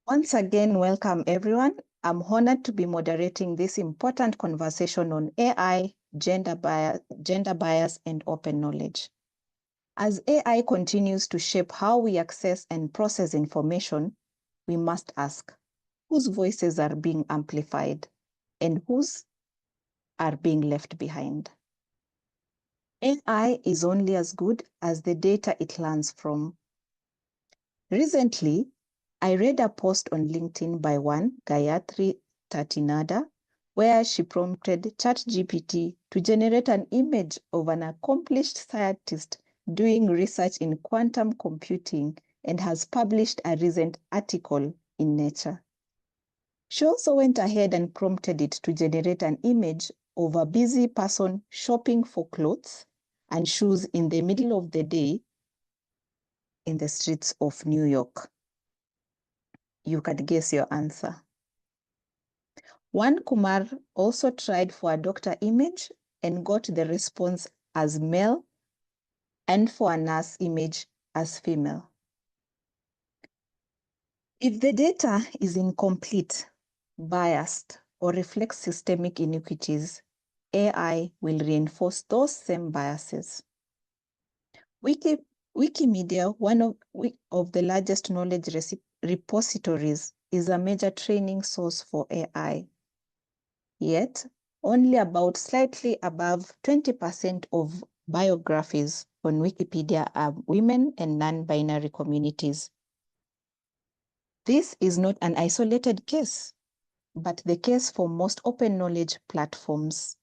Once again, welcome everyone. I'm honored to be moderating this important conversation on AI, gender bias, and open knowledge. As AI continues to shape how we access and process information, we must ask, whose voices are being amplified and whose are being left behind? AI is only as good as the data it learns from. Recently, I read a post on LinkedIn by one Gayatri Tatinada, where she prompted ChatGPT to generate an image of an accomplished scientist doing research in quantum computing and has published a recent article in Nature. She also went ahead and prompted it to generate an image of a busy person shopping for clothes and shoes in the middle of the day in the streets of New York. You can guess your answer. One Kumar also tried for a doctor image and got the response as male, and for a nurse image as female. If the data is incomplete, biased, or reflects systemic inequities, AI will reinforce those same biases. Wikimedia, one of the largest knowledge repositories, is a major training source for AI. Yet, only about slightly above 20% of biographies on Wikipedia are women and non-binary communities. This is not an isolated case, but the case for most open knowledge platforms.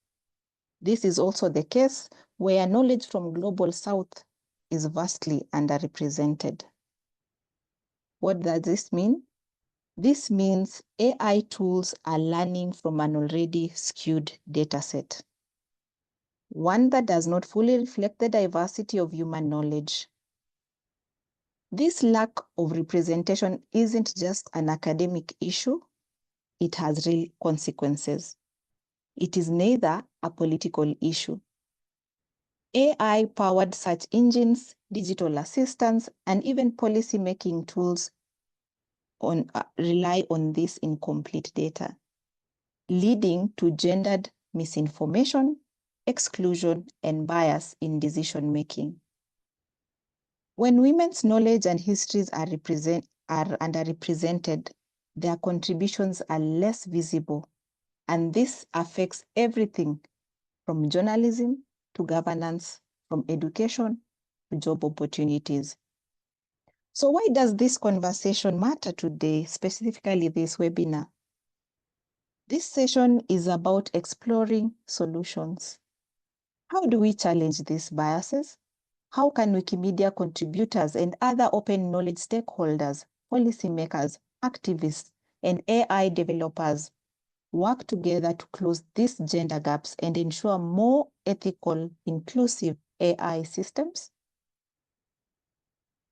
This is also the case where knowledge from Global South is vastly underrepresented. What does this mean? This means AI tools are learning from an already skewed dataset, one that does not fully reflect the diversity of human knowledge. This lack of representation isn't just an academic issue, it has real consequences. It is neither a political issue. AI-powered search engines, digital assistants, and even policy-making tools rely on this incomplete data, leading to gendered misinformation, exclusion, and bias in decision-making. When women's knowledge and histories are underrepresented, their contributions are less visible, and this affects everything from journalism to governance, from education to job opportunities. So why does this conversation matter today, specifically this webinar? This session is about exploring solutions. How do we challenge these biases? How can Wikimedia contributors and other open knowledge stakeholders, policymakers, activists, and AI developers work together to close these gender gaps and ensure more ethical, inclusive AI systems?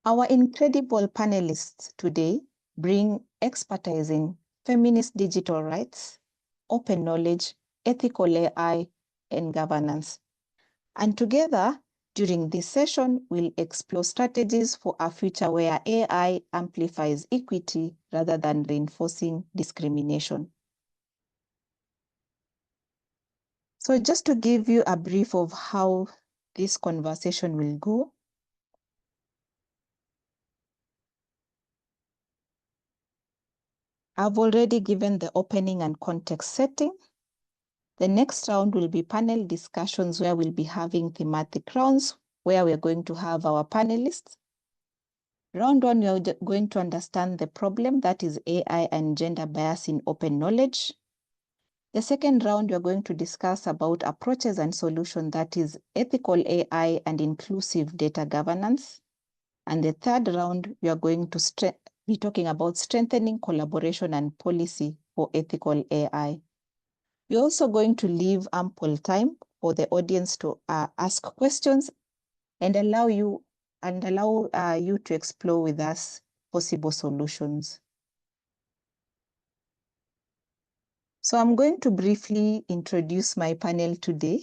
Our incredible panelists today bring expertise in feminist digital rights, open knowledge, ethical AI, and governance. And together, during this session, we'll explore strategies for a future where AI amplifies equity rather than reinforcing discrimination. So just to give you a brief of how this conversation will go, I've already given the opening and context setting. The next round will be panel discussions where we'll be having thematic rounds where we're going to have our panelists. Round one, we're going to understand the problem that is AI and gender bias in open knowledge. The second round, we're going to discuss about approaches and solutions, that is ethical AI and inclusive data governance. And the third round, we are going to be talking about strengthening collaboration and policy for ethical AI. We're also going to leave ample time for the audience to ask questions and allow you to explore with us possible solutions. So I'm going to briefly introduce my panel today.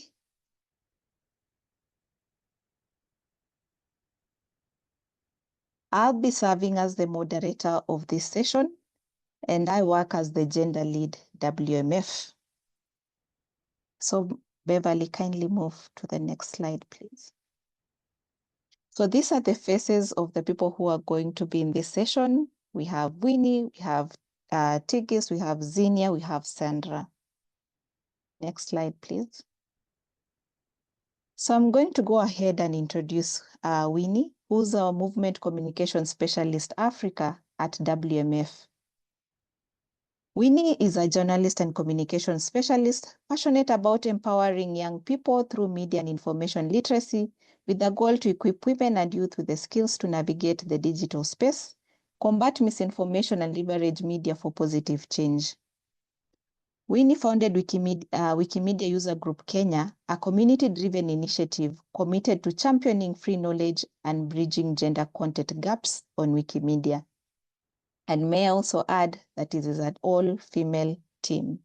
I'll be serving as the moderator of this session, and I work as the gender lead WMF. So Beverly, kindly move to the next slide, please. So these are the faces of the people who are going to be in this session. We have Winnie, we have Tigis, we have Zinnia, we have Sandra. Next slide, please. So I'm going to go ahead and introduce Winnie, who's our Movement Communication Specialist Africa at WMF. Winnie is a journalist and communication specialist, passionate about empowering young people through media and information literacy, with the goal to equip women and youth with the skills to navigate the digital space, combat misinformation, and leverage media for positive change. Winnie founded Wikimedia User Group Kenya, a community-driven initiative committed to championing free knowledge and bridging gender content gaps on Wikimedia. And may I also add that it is an all-female team.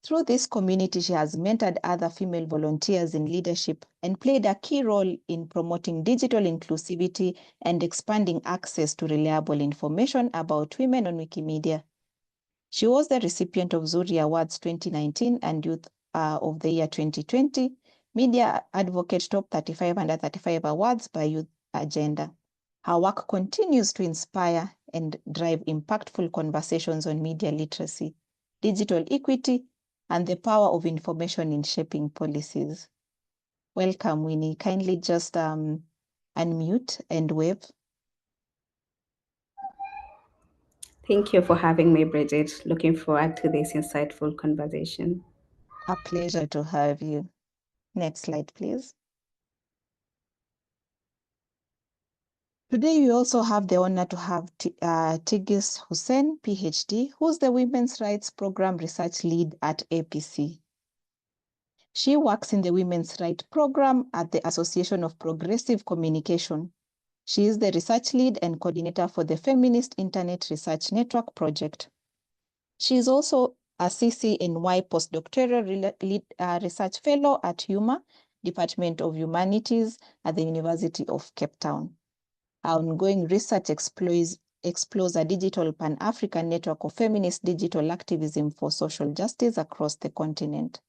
Through this community, she has mentored other female volunteers in leadership and played a key role in promoting digital inclusivity and expanding access to reliable information about women on Wikimedia. She was the recipient of Zuri Awards 2019 and Youth of the Year 2020, Media Advocate Top 35 Under 35 Awards by Youth Agenda. Her work continues to inspire and drive impactful conversations on media literacy, digital equity, and the power of information in shaping policies. Welcome, Winnie. Kindly just unmute and wave. Thank you for having me, Bridget. Looking forward to this insightful conversation. A pleasure to have you. Next slide, please. Today, we also have the honor to have Tigis Hussein, PhD, who's the Women's Rights Program Research Lead at APC. She works in the Women's Rights Program at the Association of Progressive Communication. She is the research lead and coordinator for the Feminist Internet Research Network project. She is also a CCNY postdoctoral research fellow at UMA, Department of Humanities at the University of Cape Town. Our ongoing research explores a digital Pan-African network of feminist digital activism for social justice across the continent.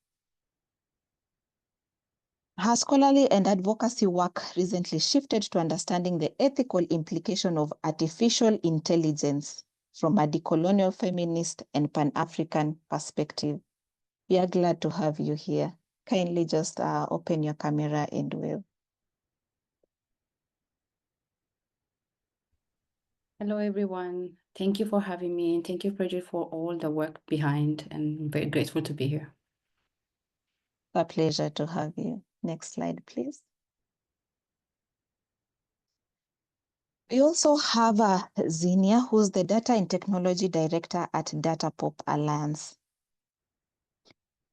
Her scholarly and advocacy work recently shifted to understanding the ethical implication of artificial intelligence from a decolonial feminist and Pan-African perspective. We are glad to have you here. Kindly just open your camera and wave. Hello, everyone. Thank you for having me. And thank you, Bridget, for all the work behind. And I'm very grateful to be here. A pleasure to have you. Next slide, please. We also have Zinnia, who's the Data and Technology Director at Data Pop Alliance.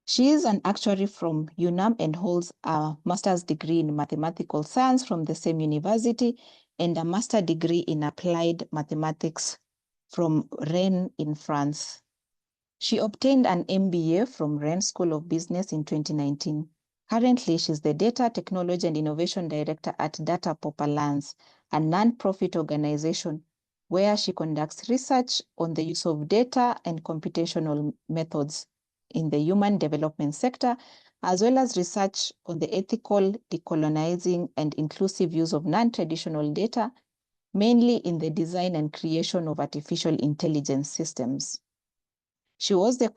She is an actuary from UNAM and holds a master's degree in mathematical science from the same university and a master's degree in applied mathematics from Rennes in France. She obtained an MBA from Rennes School of Business in 2019. Currently, she's the Data, Technology and Innovation Director at Data Pop Alliance, a non-profit organization where she conducts research on the use of data and computational methods in the human development sector, as well as research on the ethical, decolonizing, and inclusive use of non-traditional data, mainly in the design and creation of artificial intelligence systems. She was the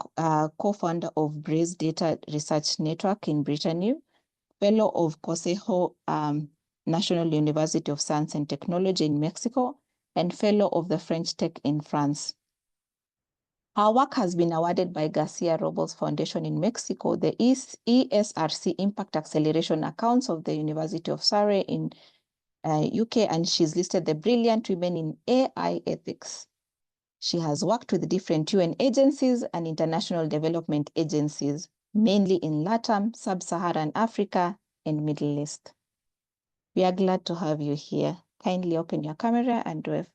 co-founder of Braze Data Research Network in Brittany, fellow of Consejo National University of Science and Technology in Mexico, and fellow of the French Tech in France. Her work has been awarded by Garcia Robles Foundation in Mexico, the ESRC Impact Acceleration Accounts of the University of Surrey in UK, and she's listed the Brilliant Women in AI Ethics. She has worked with different UN agencies and international development agencies, mainly in LATAM, Sub-Saharan Africa, and Middle East. We are glad to have you here. Kindly open your camera and wave.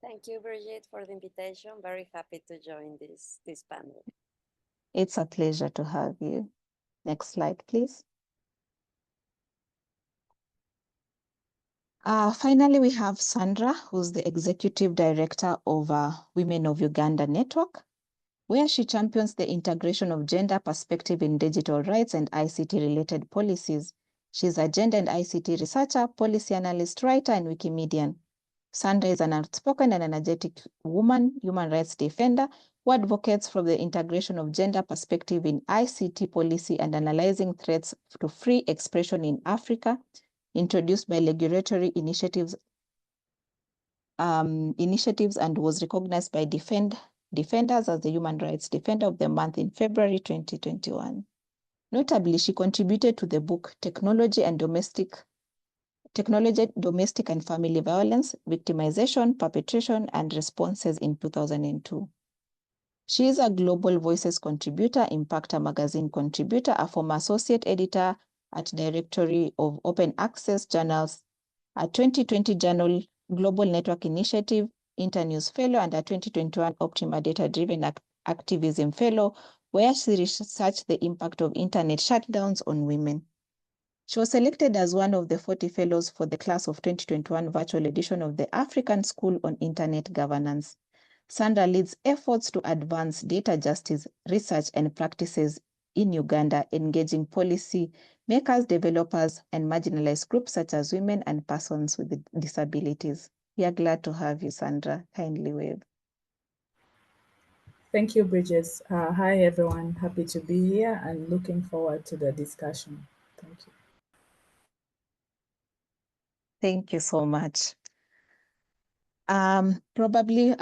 Thank you, Brigitte, for the invitation. Very happy to join this panel. It's a pleasure to have you. Next slide, please. Finally, we have Sandra, who's the Executive Director of Women of Uganda Network, where she champions the integration of gender perspective in digital rights and ICT-related policies. She's a gender and ICT researcher, policy analyst, writer, and Wikimedian. Sandra is an outspoken and energetic woman, human rights defender, who advocates for the integration of gender perspective in ICT policy and analyzing threats to free expression in Africa, introduced by regulatory initiatives and was recognized by Defenders as the Human Rights Defender of the Month in February 2021. Notably, she contributed to the book Technology, Domestic and Family Violence, Victimization, Perpetration, and Responses in 2002. She is a Global Voices contributor, Impactor magazine contributor, a former associate editor at Directory of Open Access Journals, a 2020 Journal Global Network Initiative Internews Fellow, and a 2021 Optima Data-Driven Activism Fellow, where she researched the impact of internet shutdowns on women. She was selected as one of the 40 fellows for the class of 2021 virtual edition of the African School on Internet Governance. Sandra leads efforts to advance data justice research and practices in Uganda, engaging policy makers, developers, and marginalized groups such as women and persons with disabilities. We are glad to have you, Sandra. Kindly wave. Thank you, Bridget. Hi, everyone. Happy to be here and looking forward to the discussion. Thank you. Thank you so much. Probably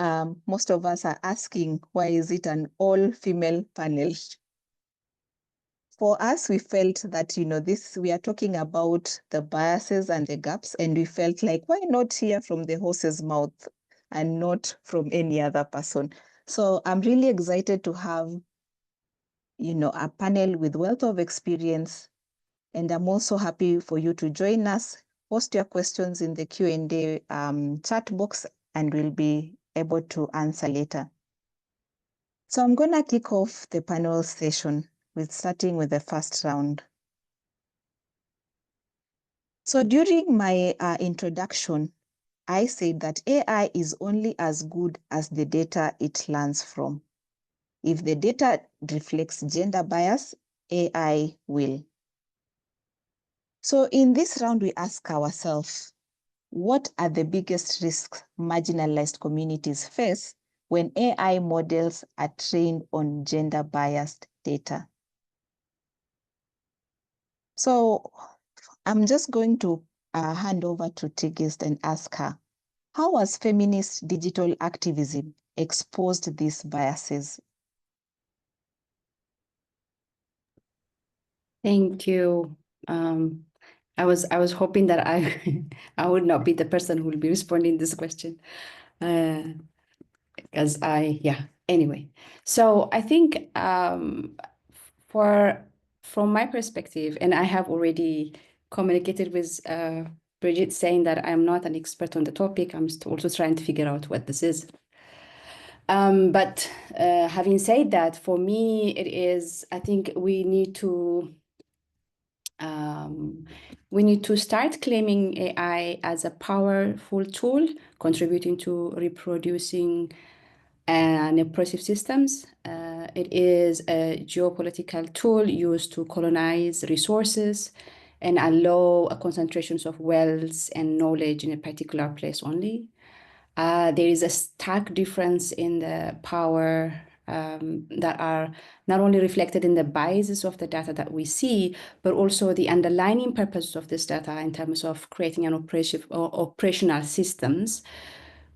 most of us are asking, why is it an all-female panel? For us, we felt that, we are talking about the biases and the gaps, and we felt like, why not hear from the horse's mouth and not from any other person? So I'm really excited to have, a panel with wealth of experience, and I'm also happy for you to join us. Post your questions in the Q&A chat box, and we'll be able to answer later. So I'm going to kick off the panel session starting with the first round. So during my introduction, I said that AI is only as good as the data it learns from. If the data reflects gender bias, AI will. So in this round, we ask ourselves, what are the biggest risks marginalized communities face when AI models are trained on gender-biased data? So I'm just going to hand over to Tigist and ask her, how has feminist digital activism exposed these biases? Thank you. I was hoping that I would not be the person who will be responding this question. Anyway. So I think from my perspective, and I have already communicated with Bridget saying that I'm not an expert on the topic. I'm also trying to figure out what this is. But having said that, for me, it is, I think we need to start claiming AI as a powerful tool contributing to reproducing and oppressive systems. It is a geopolitical tool used to colonize resources and allow concentrations of wealth and knowledge in a particular place only. There is a stark difference in the power that are not only reflected in the biases of the data that we see, but also the underlying purpose of this data in terms of creating an operational systems,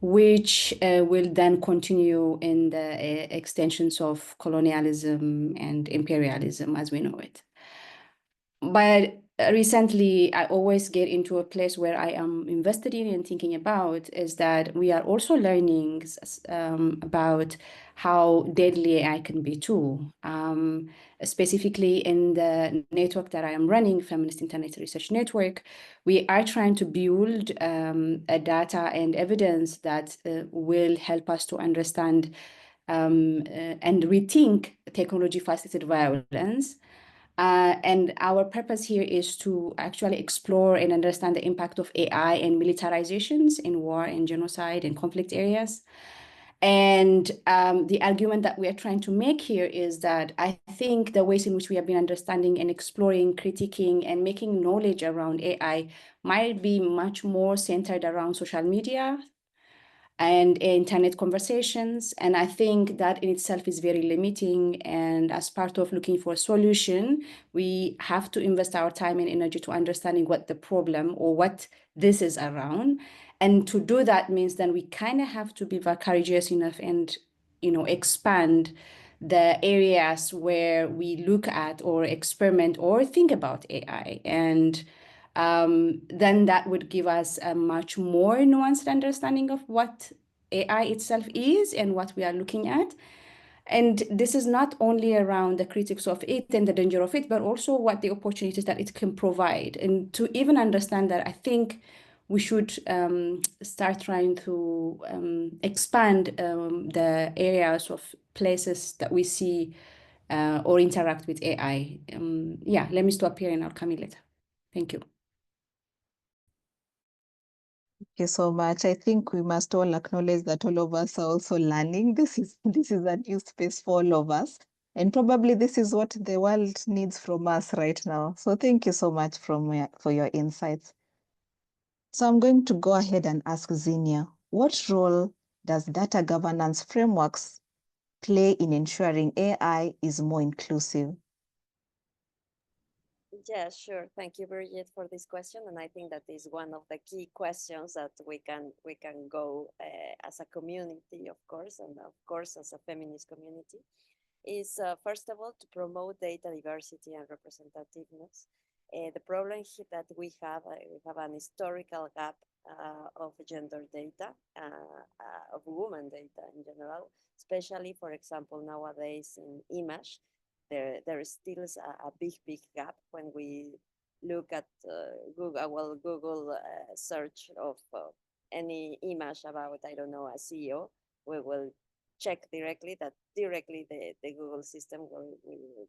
which will then continue in the extensions of colonialism and imperialism as we know it. But recently, I always get into a place where I am invested in and thinking about is that we are also learning about how deadly AI can be too. Specifically in the network that I am running, Feminist Internet Research Network, we are trying to build a data and evidence that will help us to understand and rethink technology-facilitated violence. And our purpose here is to actually explore and understand the impact of AI and militarizations in war and genocide and conflict areas. And the argument that we are trying to make here is that I think the ways in which we have been understanding and exploring, critiquing, and making knowledge around AI might be much more centered around social media and internet conversations. And I think that in itself is very limiting. And as part of looking for a solution, we have to invest our time and energy to understanding what the problem or what this is around. And to do that means then we kind of have to be courageous enough and, expand the areas where we look at or experiment or think about AI. And then that would give us a much more nuanced understanding of what AI itself is and what we are looking at. And this is not only around the critics of it and the danger of it, but also what the opportunities that it can provide. And to even understand that, I think we should start trying to expand the areas of places that we see or interact with AI. Yeah, let me stop here and I'll come in later. Thank you. Thank you so much. I think we must all acknowledge that all of us are also learning. This is a new space for all of us. And probably this is what the world needs from us right now. So thank you so much for your insights. So I'm going to go ahead and ask Zinnia, what role does data governance frameworks play in ensuring AI is more inclusive? Yeah, sure. Thank you, Brigitte, for this question. And I think that is one of the key questions that we can go as a community, of course, and of course as a feminist community, is first of all to promote data diversity and representativeness. The problem that we have an historical gap of gender data, of women data in general, especially, for example, nowadays in image. There is still a big gap when we look at Google search of any image about, I don't know, a CEO. We will check directly that the Google system will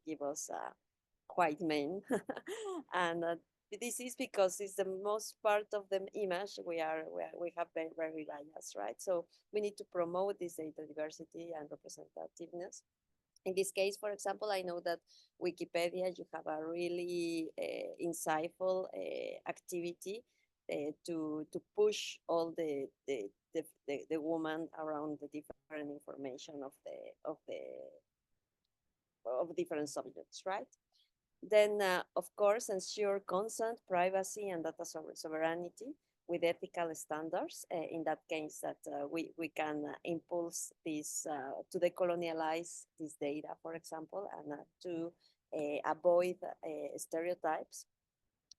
give us a white man. And this is because it's the most part of the image we have been very biased, right? So we need to promote this data diversity and representativeness. In this case, for example, I know that Wikipedia, you have a really insightful activity to push all the woman around the different information of different subjects, right? Then, of course, ensure consent, privacy, and data sovereignty with ethical standards. In that case, that we can impulse this to decolonialize this data, for example, and to avoid stereotypes,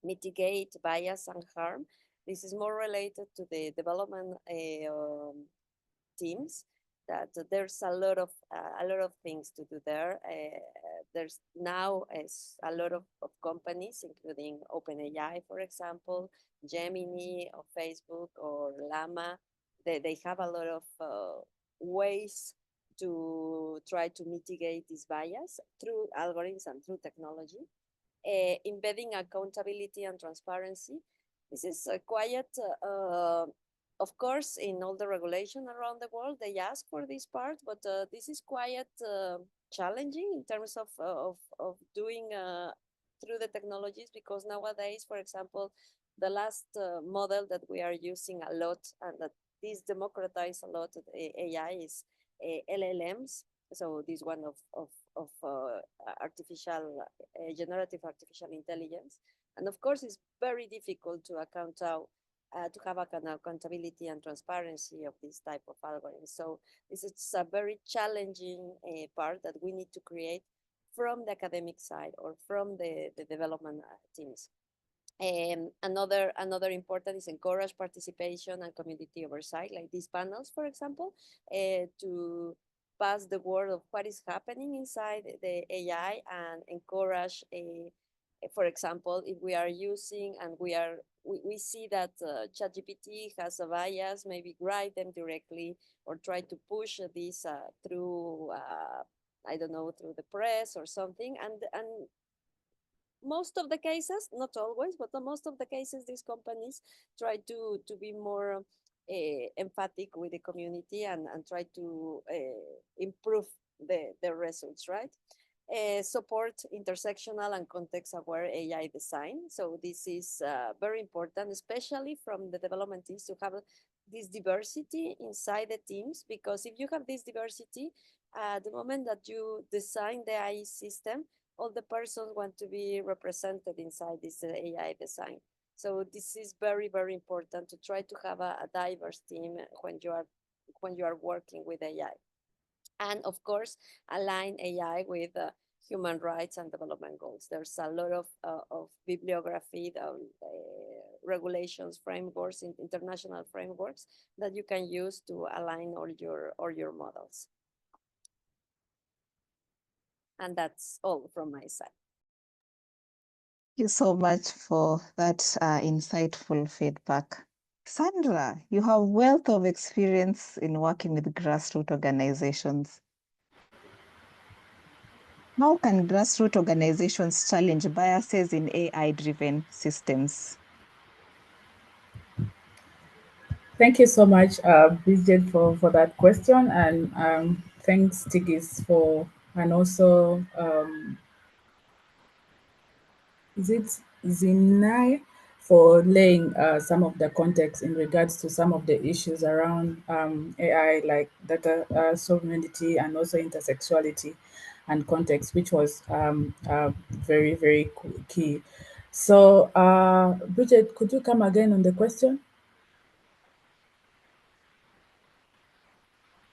mitigate bias and harm. This is more related to the development teams. That there's a lot of things to do there. There's now a lot of companies, including OpenAI, for example, Gemini, or Facebook, or Llama. They have a lot of ways to try to mitigate this bias through algorithms and through technology. Embedding accountability and transparency. This is quiet. Of course, in all the regulation around the world, they ask for this part, but this is quite challenging in terms of doing through the technologies, because nowadays, for example, the last model that we are using a lot and that this democratize a lot of AI is LLMs. So this one of generative artificial intelligence. And of course, it's very difficult to account out to have an accountability and transparency of this type of algorithms. So this is a very challenging part that we need to create from the academic side or from the development teams. Another important is encourage participation and community oversight, like these panels, for example, to pass the word of what is happening inside the AI and encourage for example, if we are using and we see that ChatGPT has a bias, maybe write them directly or try to push this through, I don't know, through the press or something, and most of the cases, not always, but in most of the cases, these companies try to be more emphatic with the community and try to improve the results, right? Support intersectional and context-aware AI design. So this is very important, especially from the development teams, to have this diversity inside the teams, because if you have this diversity, the moment that you design the AI system, all the persons want to be represented inside this AI design. So this is very, very important to try to have a diverse team when you are working with AI. And of course, align AI with human rights and development goals. There's a lot of bibliography, regulations, frameworks, international frameworks that you can use to align all your models. And that's all from my side. Thank you so much for that insightful feedback. Sandra, you have wealth of experience in working with grassroots organizations. How can grassroots organizations challenge biases in AI-driven systems? Thank you so much, Bridget, for that question, and thanks, Tigis, and also is it Zinai, for laying some of the context in regards to some of the issues around AI, like data sovereignty and also intersexuality and context, which was very, very key. So, Bridget, could you come again on the question?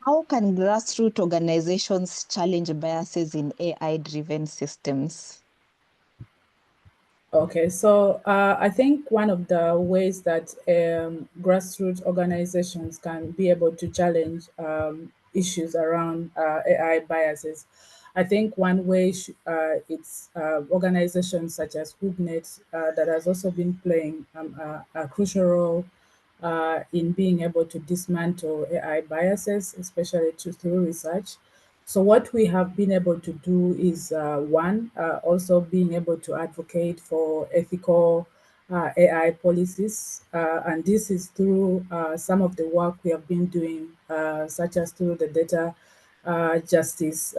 How can grassroots organizations challenge biases in AI-driven systems? Okay, so I think one of the ways that grassroots organizations can be able to challenge issues around AI biases, I think one way it's organizations such as HoopNet that has also been playing a crucial role in being able to dismantle AI biases, especially through research. So what we have been able to do is one, also being able to advocate for ethical AI policies. And this is through some of the work we have been doing, such as through the data justice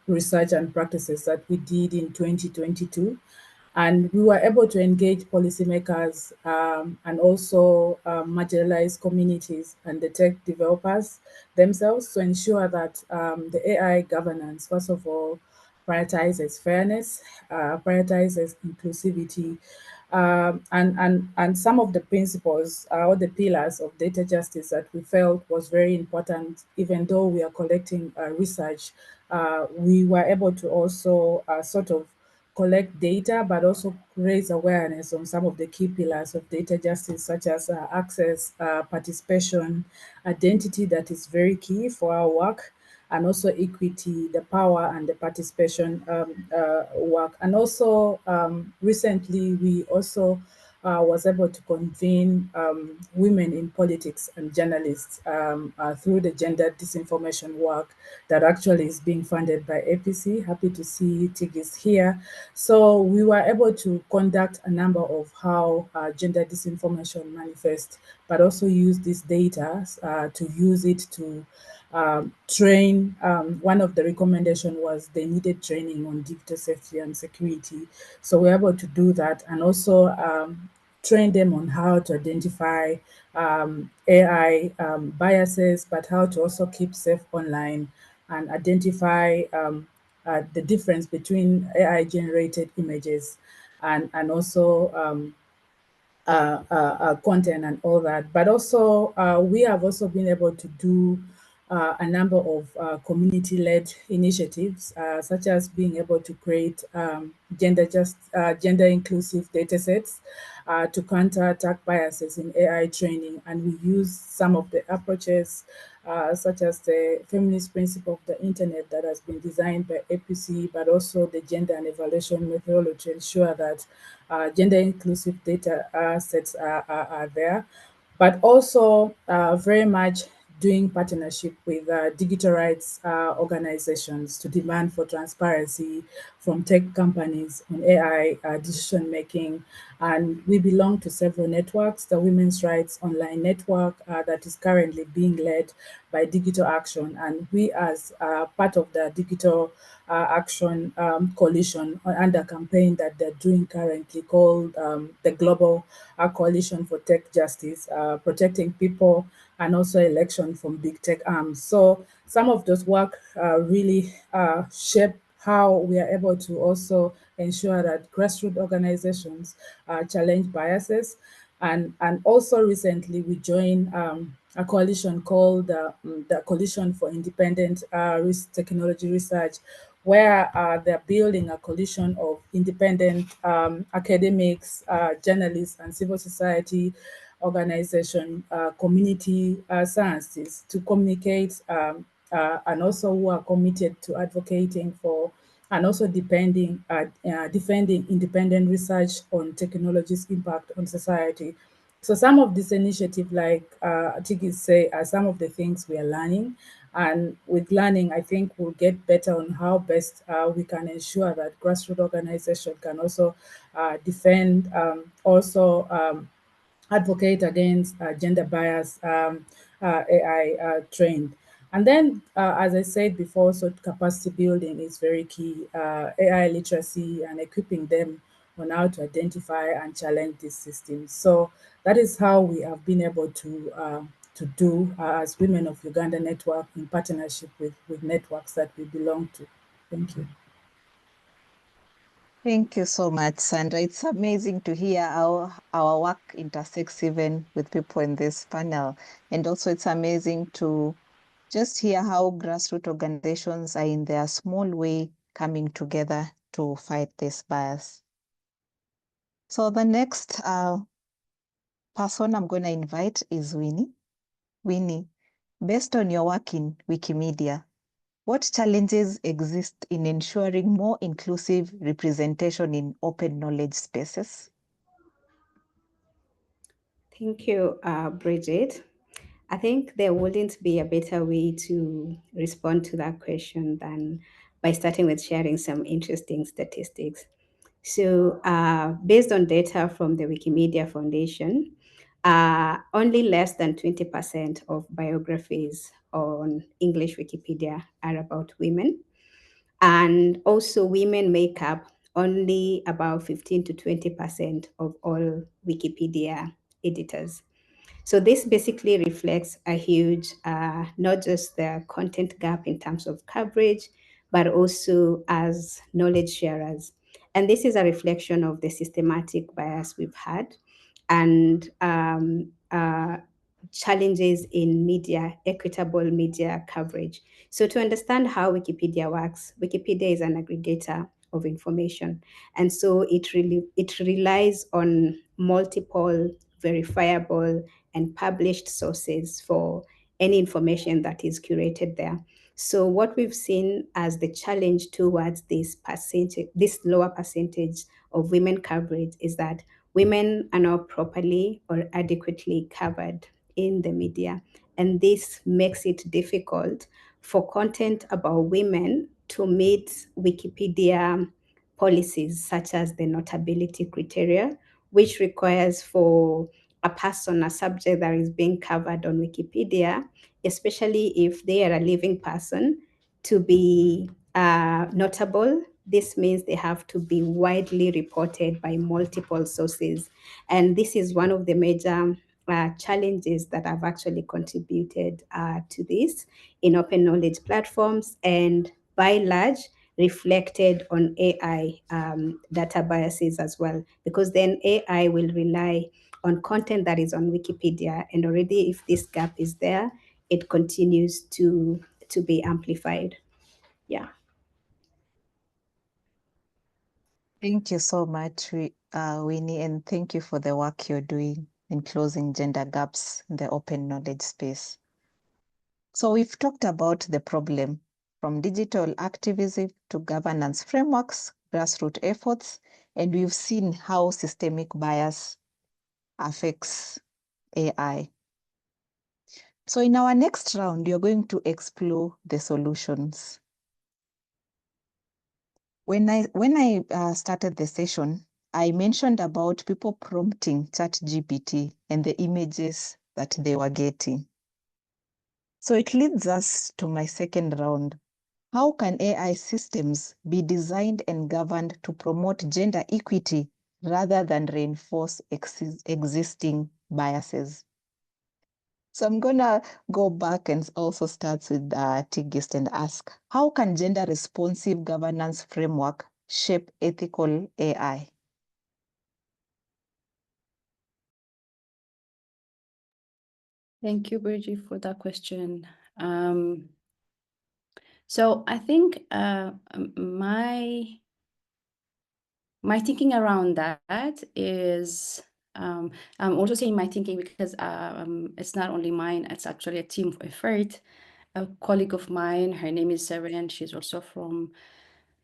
research and practices that we did in 2022. And we were able to engage policymakers and also marginalized communities and the tech developers themselves to ensure that the AI governance, first of all, prioritizes fairness, prioritizes inclusivity, and some of the principles or the pillars of data justice that we felt was very important, even though we are collecting research, we were able to also sort of collect data, but also raise awareness on some of the key pillars of data justice, such as access, participation, identity, that is very key for our work, and also equity, the power and the participation work. And also recently, we also was able to convene women in politics and journalists through the gender disinformation work that actually is being funded by APC. Happy to see Tigis here. So we were able to conduct a number of how gender disinformation manifests, but also use this data to use it to train. One of the recommendation was they needed training on digital safety and security. So we're able to do that, and also train them on how to identify AI biases, but how to also keep safe online and identify the difference between AI generated images and also content and all that. But also, we have also been able to do a number of community-led initiatives, such as being able to create gender inclusive data sets to counter attack biases in AI training. And we use some of the approaches, such as the feminist principle of the internet that has been designed by APC, but also the gender and evaluation methodology to ensure that gender inclusive data sets are there, but also very much doing partnership with digital rights organizations to demand for transparency from tech companies on AI decision making. And we belong to several networks. The Women's Rights Online Network that is currently being led by Digital Action. And we, as part of the Digital Action Coalition under campaign that they're doing currently called the Global Coalition for Tech Justice, protecting people and also election from big tech arms. So some of those work really shape how we are able to also ensure that grassroots organizations challenge biases. And also recently we joined a coalition called the Coalition for Independent Technology Research, where they're building a coalition of independent academics, journalists, and civil society organization, community scientists to communicate and also who are committed to advocating for and also defending independent research on technology's impact on society. So some of this initiative, like Tiki say, are some of the things we are learning. And with learning, I think we'll get better on how best we can ensure that grassroots organization can also defend, advocate against gender bias AI trained. And then, as I said before, so capacity building is very key, AI literacy and equipping them on how to identify and challenge these systems. So that is how we have been able to do as Women of Uganda Network in partnership with networks that we belong to. Thank you. Thank you so much, Sandra. It's amazing to hear how our work intersects even with people in this panel. And also it's amazing to just hear how grassroots organizations are in their small way coming together to fight this bias. So the next person I'm going to invite is Winnie. Winnie, based on your work in Wikimedia, what challenges exist in ensuring more inclusive representation in open knowledge spaces? Thank you, Bridget. I think there wouldn't be a better way to respond to that question than by starting with sharing some interesting statistics. So, based on data from the Wikimedia Foundation, only less than 20% of biographies on English Wikipedia are about women. And also, women make up only about 15 to 20% of all Wikipedia editors. So this basically reflects a huge, not just the content gap in terms of coverage, but also as knowledge sharers. And this is a reflection of the systematic bias we've had and challenges in media, equitable media coverage. So to understand how Wikipedia works, Wikipedia is an aggregator of information. And so it relies on multiple verifiable and published sources for any information that is curated there. So what we've seen as the challenge towards this lower percentage of women coverage is that women are not properly or adequately covered in the media. And this makes it difficult for content about women to meet Wikipedia policies such as the notability criteria, which requires for a person, a subject that is being covered on Wikipedia, especially if they are a living person, to be notable. This means they have to be widely reported by multiple sources. And this is one of the major challenges that have actually contributed to this in open knowledge platforms and by and large reflected on AI data biases as well, because then AI will rely on content that is on Wikipedia, and already if this gap is there, it continues to be amplified. Yeah. Thank you so much, Winnie, and thank you for the work you're doing in closing gender gaps in the open knowledge space. So we've talked about the problem from digital activism to governance frameworks, grassroots efforts, and we've seen how systemic bias affects AI. So in our next round, you're going to explore the solutions. When I started the session, I mentioned about people prompting ChatGPT and the images that they were getting. So it leads us to my second round. How can AI systems be designed and governed to promote gender equity rather than reinforce existing biases? So I'm gonna go back and also start with Tigist and ask, how can gender responsive governance framework shape ethical AI? Thank you, Bridget, for that question. So I think my thinking around that is, I'm also saying my thinking because it's not only mine, it's actually a team effort. A colleague of mine, her name is Seren, she's also from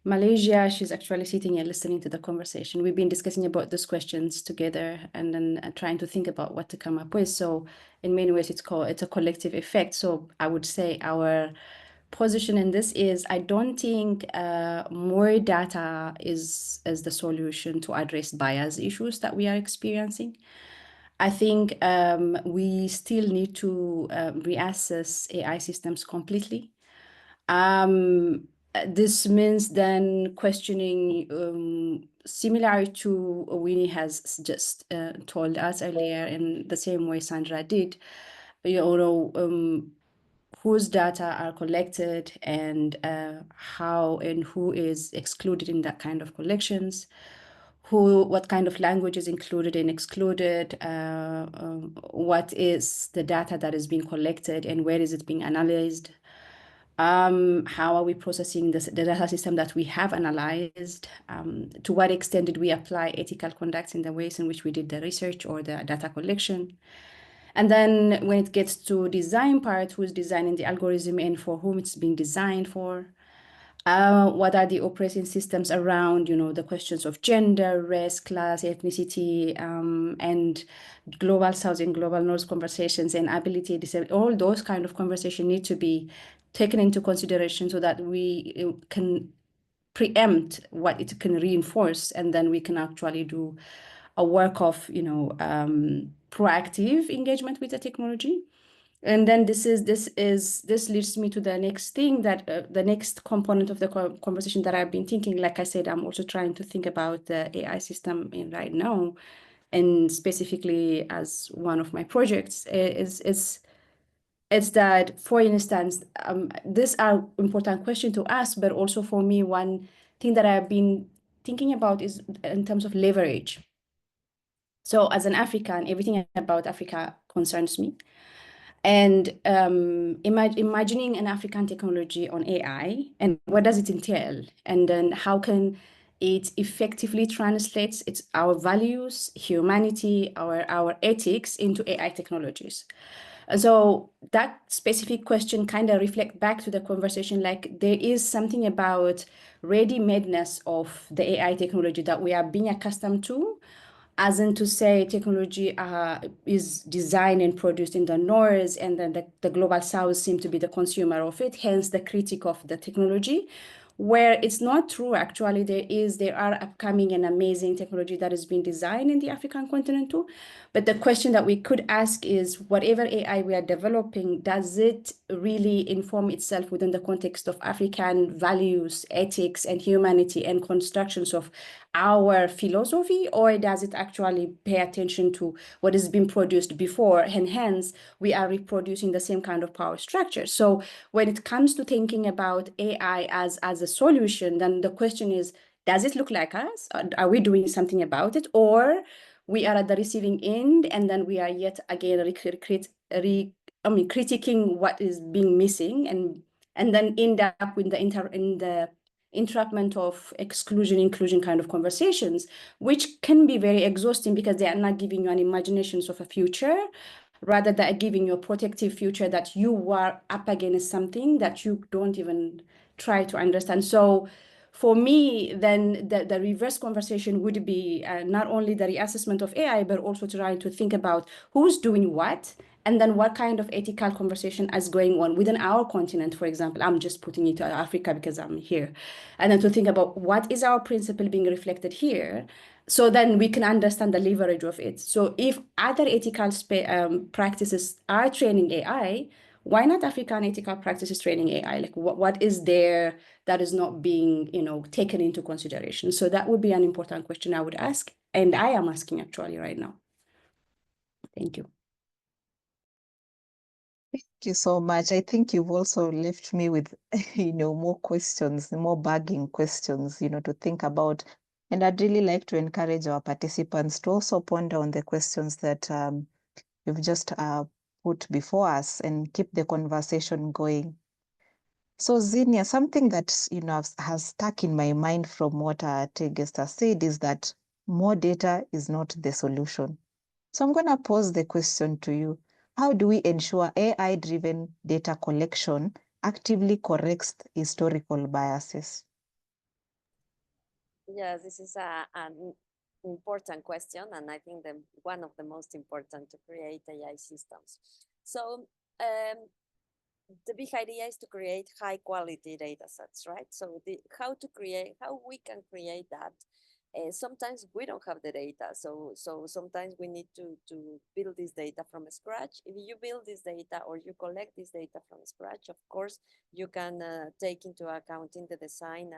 Malaysia. She's actually sitting and listening to the conversation. We've been discussing about these questions together and then trying to think about what to come up with. So in many ways, it's a collective effect. So I would say our position in this is, I don't think more data is the solution to address bias issues that we are experiencing. I think we still need to reassess AI systems completely. This means then questioning, similar to Winnie has just told us earlier, in the same way Sandra did, whose data are collected and how and who is excluded in that kind of collections, what kind of language is included and excluded, what is the data that is being collected and where is it being analyzed. How are we processing the data system that we have analyzed? To what extent did we apply ethical conduct in the ways in which we did the research or the data collection? And then when it gets to design part, who's designing the algorithm and for whom it's being designed for? What are the operating systems around, the questions of gender, race, class, ethnicity, and global south and global north conversations and ability, all those kind of conversations need to be taken into consideration so that we can preempt what it can reinforce, and then we can actually do a work of, proactive engagement with the technology. And then this leads me to the next thing, that the next component of the conversation that I've been thinking. Like I said, I'm also trying to think about the AI system right now, and specifically as one of my projects it's that, for instance, these are important questions to ask, but also for me, one thing that I've been thinking about is in terms of leverage. So as an African, everything about Africa concerns me. And imagining an African technology on AI, and what does it entail? And then how can it effectively translate our values, humanity, our ethics into AI technologies? And so that specific question kind of reflect back to the conversation, like there is something about ready-madeness of the AI technology that we are being accustomed to, as in to say technology is designed and produced in the North, and then the global South seem to be the consumer of it, hence the critique of the technology, where it's not true. Actually, there are upcoming and amazing technology that is being designed in the African continent too. But the question that we could ask is, whatever AI we are developing, does it really inform itself within the context of African values, ethics, and humanity and constructions of our philosophy, or does it actually pay attention to what has been produced before, and hence we are reproducing the same kind of power structure? So when it comes to thinking about AI as a solution, then the question is, does it look like us? Are we doing something about it? Or we are at the receiving end, and then we are yet again critiquing what is being missing, and then end up with the entrapment of inclusion kind of conversations, which can be very exhausting because they are not giving you an imaginations of a future, rather than giving you a protective future that you are up against something that you don't even try to understand. So for me, then the reverse conversation would be not only the reassessment of AI, but also trying to think about who's doing what, and then what kind of ethical conversation is going on within our continent, for example. I'm just putting it to Africa because I'm here. And then to think about what is our principle being reflected here, so then we can understand the leverage of it. So if other ethical practices are training AI, why not African ethical practices training AI? Like what is there that is not being, taken into consideration? So that would be an important question I would ask, and I am asking actually right now. Thank you. Thank you so much. I think you've also left me with, more questions, more bugging questions, to think about. And I'd really like to encourage our participants to also ponder on the questions that you've just put before us and keep the conversation going. So Zinia, something that, has stuck in my mind from what our guest has said is that more data is not the solution. So I'm going to pose the question to you. How do we ensure AI-driven data collection actively corrects historical biases? Yes, this is an important question, and I think one of the most important to create AI systems. So the big idea is to create high quality data sets, right? So how we can create that. Sometimes we don't have the data, so sometimes we need to build this data from scratch. If you build this data or you collect this data from scratch, of course, you can take into account in the design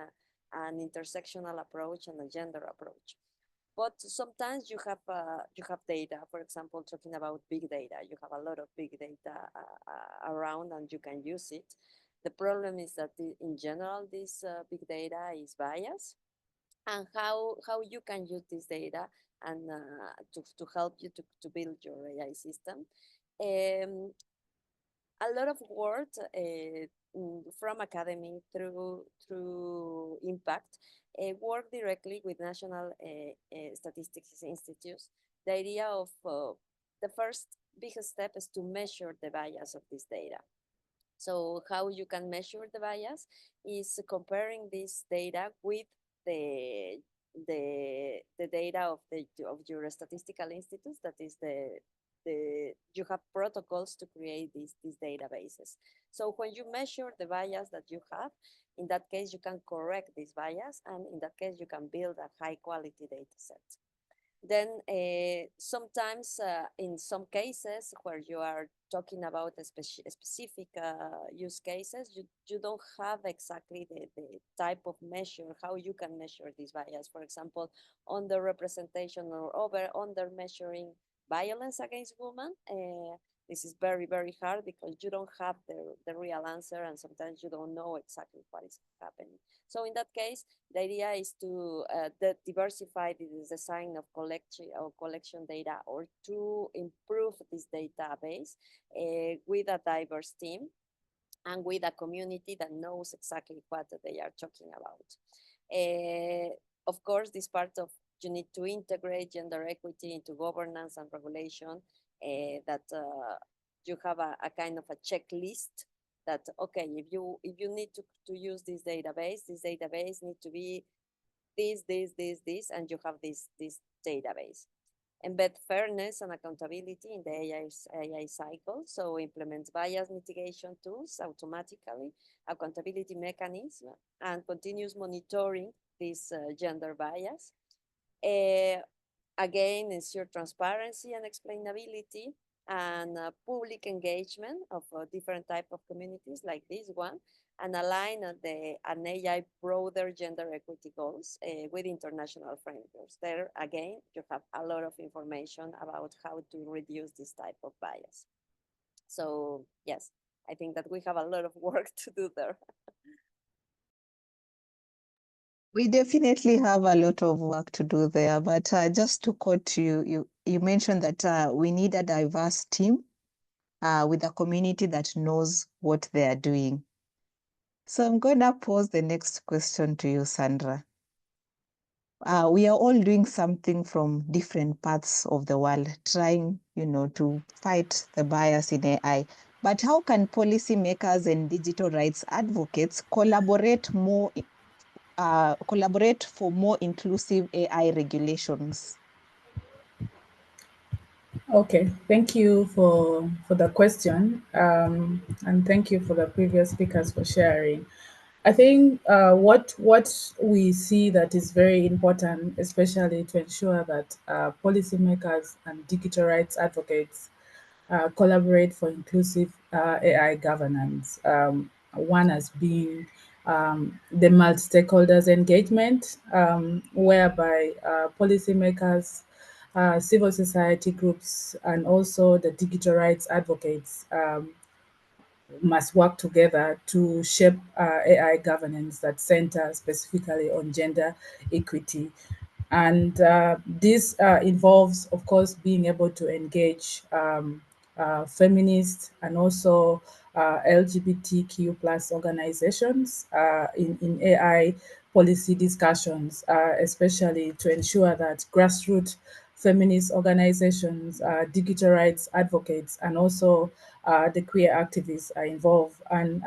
an intersectional approach and a gender approach. But sometimes you have data, for example, talking about big data. You have a lot of big data around and you can use it. The problem is that in general, this big data is biased. And how you can use this data and to help you to build your AI system. A lot of work from academy through impact work directly with national statistics institutes. The idea of the first biggest step is to measure the bias of this data. So how you can measure the bias is comparing this data with the data of your statistical institutes. That is you have protocols to create these databases. So when you measure the bias that you have, in that case you can correct this bias, and in that case you can build a high quality data set. Then sometimes in some cases where you are talking about a specific use cases, you don't have exactly the type of measure, how you can measure this bias. For example, underrepresentation or under measuring violence against women. This is very, very hard because you don't have the real answer, and sometimes you don't know exactly what is happening. So in that case, the idea is to diversify the design of collection data, or to improve this database with a diverse team and with a community that knows exactly what they are talking about. Of course, this part of you need to integrate gender equity into governance and regulation, that you have a kind of a checklist that, okay, if you need to use this database needs to be this, and you have this database. Embed fairness and accountability in the AI cycle. So implement bias mitigation tools automatically, accountability mechanism, and continuous monitoring this gender bias. Again, ensure transparency and explainability, and public engagement of different type of communities like this one, and align an AI broader gender equity goals with international frameworks. There, again, you have a lot of information about how to reduce this type of bias. So yes, I think that we have a lot of work to do there. We definitely have a lot of work to do there, but just to quote you mentioned that we need a diverse team with a community that knows what they are doing. So I'm going to pose the next question to you, Sandra. We are all doing something from different parts of the world, trying, to fight the bias in AI. But how can policymakers and digital rights advocates collaborate more collaborate for more inclusive AI regulations? Okay, thank you for the question, and thank you for the previous speakers for sharing. I think what we see that is very important, especially to ensure that policymakers and digital rights advocates collaborate for inclusive AI governance. One has been the multi-stakeholders engagement, whereby policymakers, civil society groups, and also the digital rights advocates must work together to shape AI governance that center specifically on gender equity. And this involves, of course, being able to engage feminist and also LGBTQ plus organizations in AI policy discussions, especially to ensure that grassroots feminist organizations, digital rights advocates, and also the queer activists are involved. And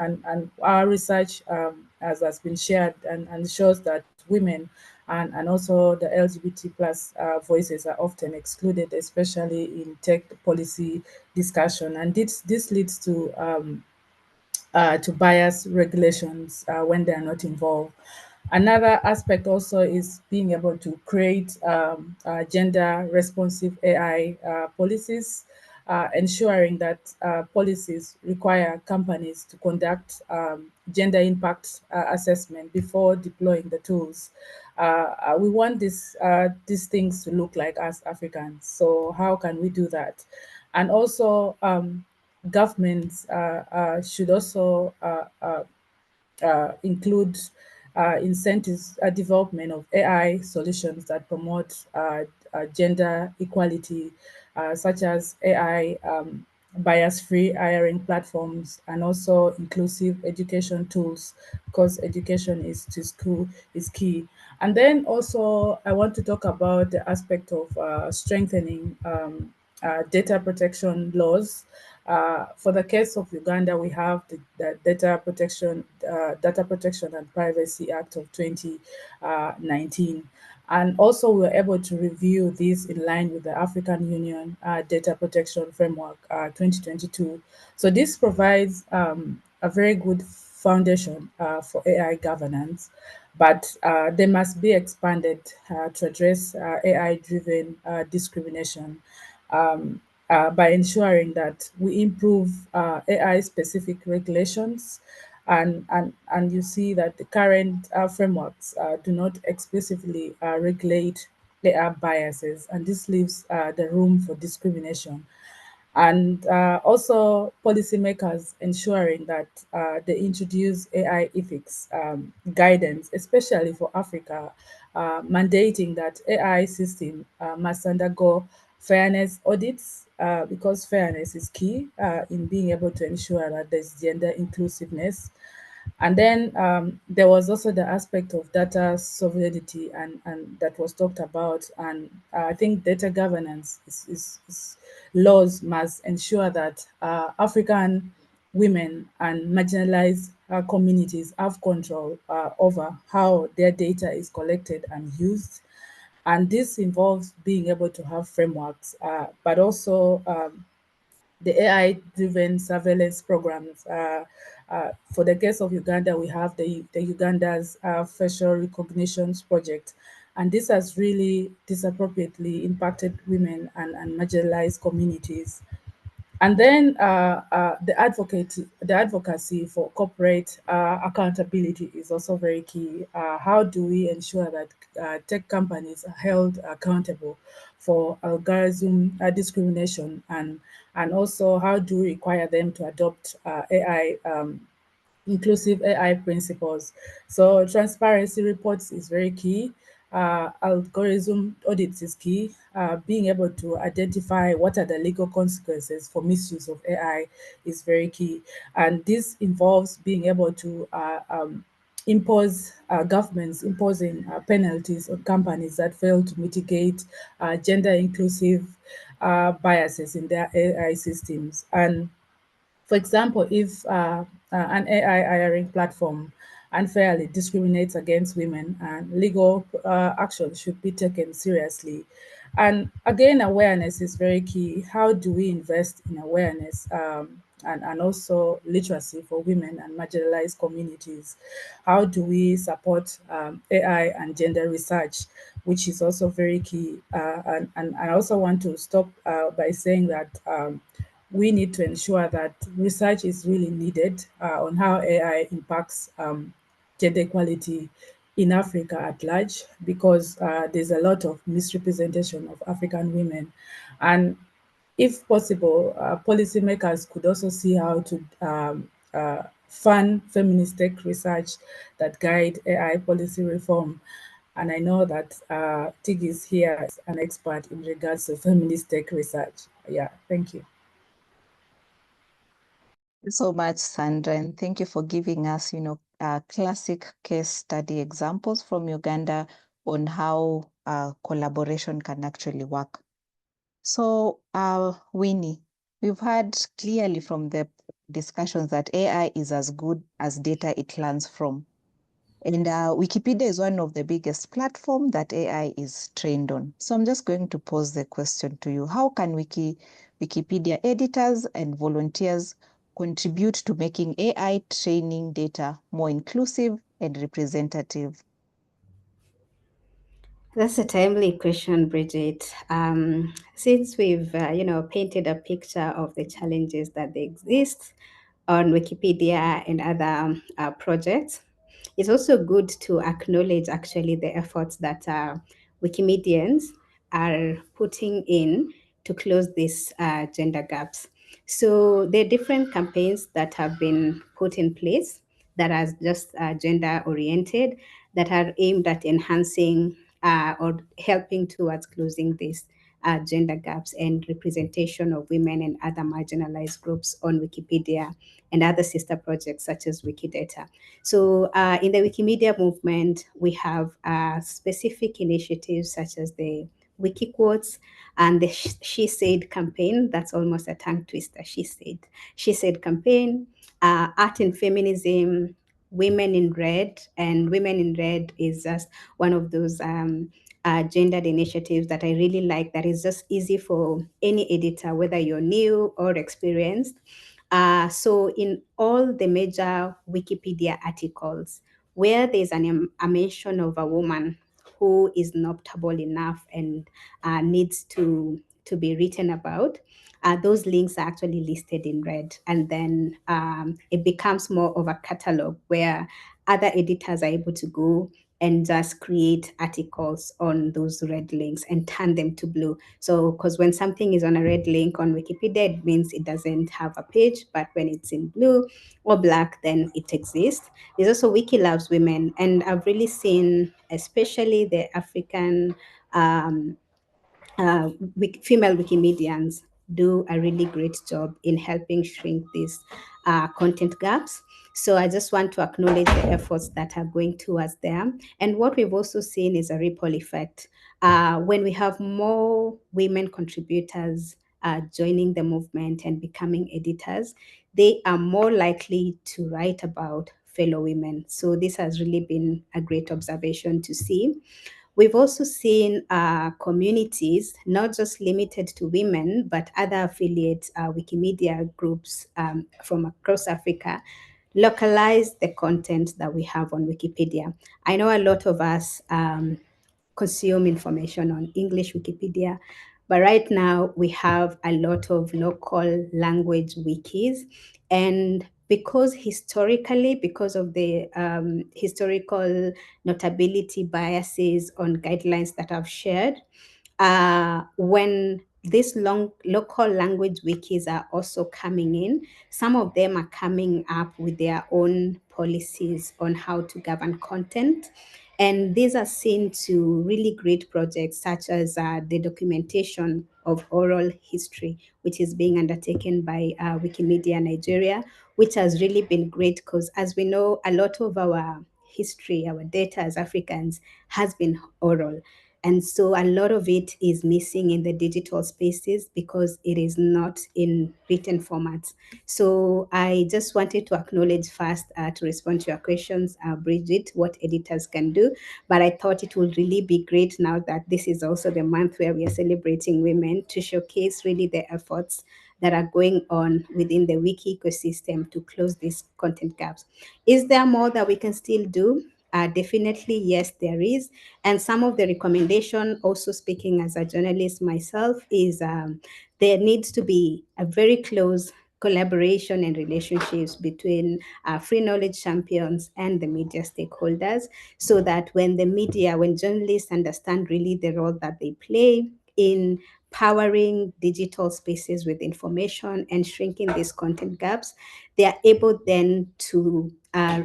our research, as has been shared, and shows that women and also the LGBT plus voices are often excluded, especially in tech policy discussion. And this leads to bias regulations when they are not involved. Another aspect also is being able to create gender responsive AI policies, ensuring that policies require companies to conduct gender impact assessment before deploying the tools. We want these things to look like us Africans. So how can we do that? And also, governments should also include incentives development of AI solutions that promote gender equality, such as AI bias-free hiring platforms and also inclusive education tools, because education is to school is key. And then also I want to talk about the aspect of strengthening data protection laws. For the case of Uganda, we have the Data Protection and Privacy Act of 2019. And also we were able to review this in line with the African Union Data Protection Framework 2022. So this provides a very good foundation for AI governance, but they must be expanded to address AI-driven discrimination, by ensuring that we improve AI-specific regulations. And you see that the current frameworks do not explicitly regulate AI biases, and this leaves the room for discrimination. And also policymakers ensuring that they introduce AI ethics guidance, especially for Africa, mandating that AI system must undergo fairness audits, because fairness is key in being able to ensure that there's gender inclusiveness. And then there was also the aspect of data sovereignty, and that was talked about. And I think data governance laws must ensure that African women and marginalized communities have control over how their data is collected and used. And this involves being able to have frameworks, but also the AI-driven surveillance programs. For the case of Uganda, we have the Uganda's facial recognitions project, and this has really disappropriately impacted women and marginalized communities. And then the advocacy for corporate accountability is also very key. How do we ensure that tech companies are held accountable for algorithm discrimination, and also how do we require them to adopt AI inclusive AI principles? So transparency reports is very key. Algorithm audits is key. Being able to identify what are the legal consequences for misuse of AI is very key. And this involves being able to impose governments imposing penalties on companies that fail to mitigate gender inclusive biases in their AI systems. And for example, if an AI hiring platform unfairly discriminates against women, and legal action should be taken seriously. And again, awareness is very key. How do we invest in awareness and also literacy for women and marginalized communities? How do we support AI and gender research, which is also very key? And I also want to stop by saying that we need to ensure that research is really needed on how AI impacts gender equality in Africa at large, because there's a lot of misrepresentation of African women. And if possible, policymakers could also see how to fund feminist tech research that guide AI policy reform. And I know that Tig is here as an expert in regards to feminist tech research. Yeah, thank you. You so much, Sandra, and thank you for giving us, classic case study examples from Uganda on how collaboration can actually work. So, Winnie, we've heard clearly from the discussions that AI is as good as data it learns from. And Wikipedia is one of the biggest platform that AI is trained on. So I'm just going to pose the question to you. How can Wikipedia editors and volunteers contribute to making AI training data more inclusive and representative? That's a timely question, Bridget. Since we've, painted a picture of the challenges that they exist on Wikipedia and other projects, it's also good to acknowledge actually the efforts that Wikimedians are putting in to close these gender gaps. So there are different campaigns that have been put in place that are just gender oriented, that are aimed at enhancing or helping towards closing these gender gaps and representation of women and other marginalized groups on Wikipedia and other sister projects such as Wikidata. So in the Wikimedia movement, we have specific initiatives such as the Wiki Quotes and the She Said campaign. That's almost a tongue twister. She Said campaign, Art and Feminism, Women in Red. And Women in Red is just one of those gendered initiatives that I really like, that is just easy for any editor, whether you're new or experienced. So in all the major Wikipedia articles, where there's a mention of a woman who is notable enough and needs to be written about, those links are actually listed in red. And then it becomes more of a catalog where other editors are able to go and just create articles on those red links and turn them to blue. So, because when something is on a red link on Wikipedia, it means it doesn't have a page, but when it's in blue or black, then it exists. There's also Wiki Loves Women, and I've really seen, especially the African female Wikimedians do a really great job in helping shrink these content gaps. So I just want to acknowledge the efforts that are going towards them. And what we've also seen is a ripple effect. When we have more women contributors joining the movement and becoming editors, they are more likely to write about fellow women. So this has really been a great observation to see. We've also seen communities, not just limited to women, but other affiliate Wikimedia groups from across Africa, localize the content that we have on Wikipedia. I know a lot of us consume information on English Wikipedia, but right now we have a lot of local language wikis. And because historically, because of the historical notability biases on guidelines that I've shared, when these local language wikis are also coming in, some of them are coming up with their own policies on how to govern content. And these are seen to really great projects such as the documentation of oral history, which is being undertaken by Wikimedia Nigeria, which has really been great because, as we know, a lot of our history, our data as Africans has been oral. And so a lot of it is missing in the digital spaces because it is not in written formats. So I just wanted to acknowledge first to respond to your questions, Bridget, what editors can do. But I thought it would really be great now that this is also the month where we are celebrating women to showcase really the efforts that are going on within the wiki ecosystem to close these content gaps. Is there more that we can still do? Definitely, yes, there is. And some of the recommendation, also speaking as a journalist myself, is there needs to be a very close collaboration and relationships between free knowledge champions and the media stakeholders, so that when journalists understand really the role that they play in powering digital spaces with information and shrinking these content gaps, they are able then to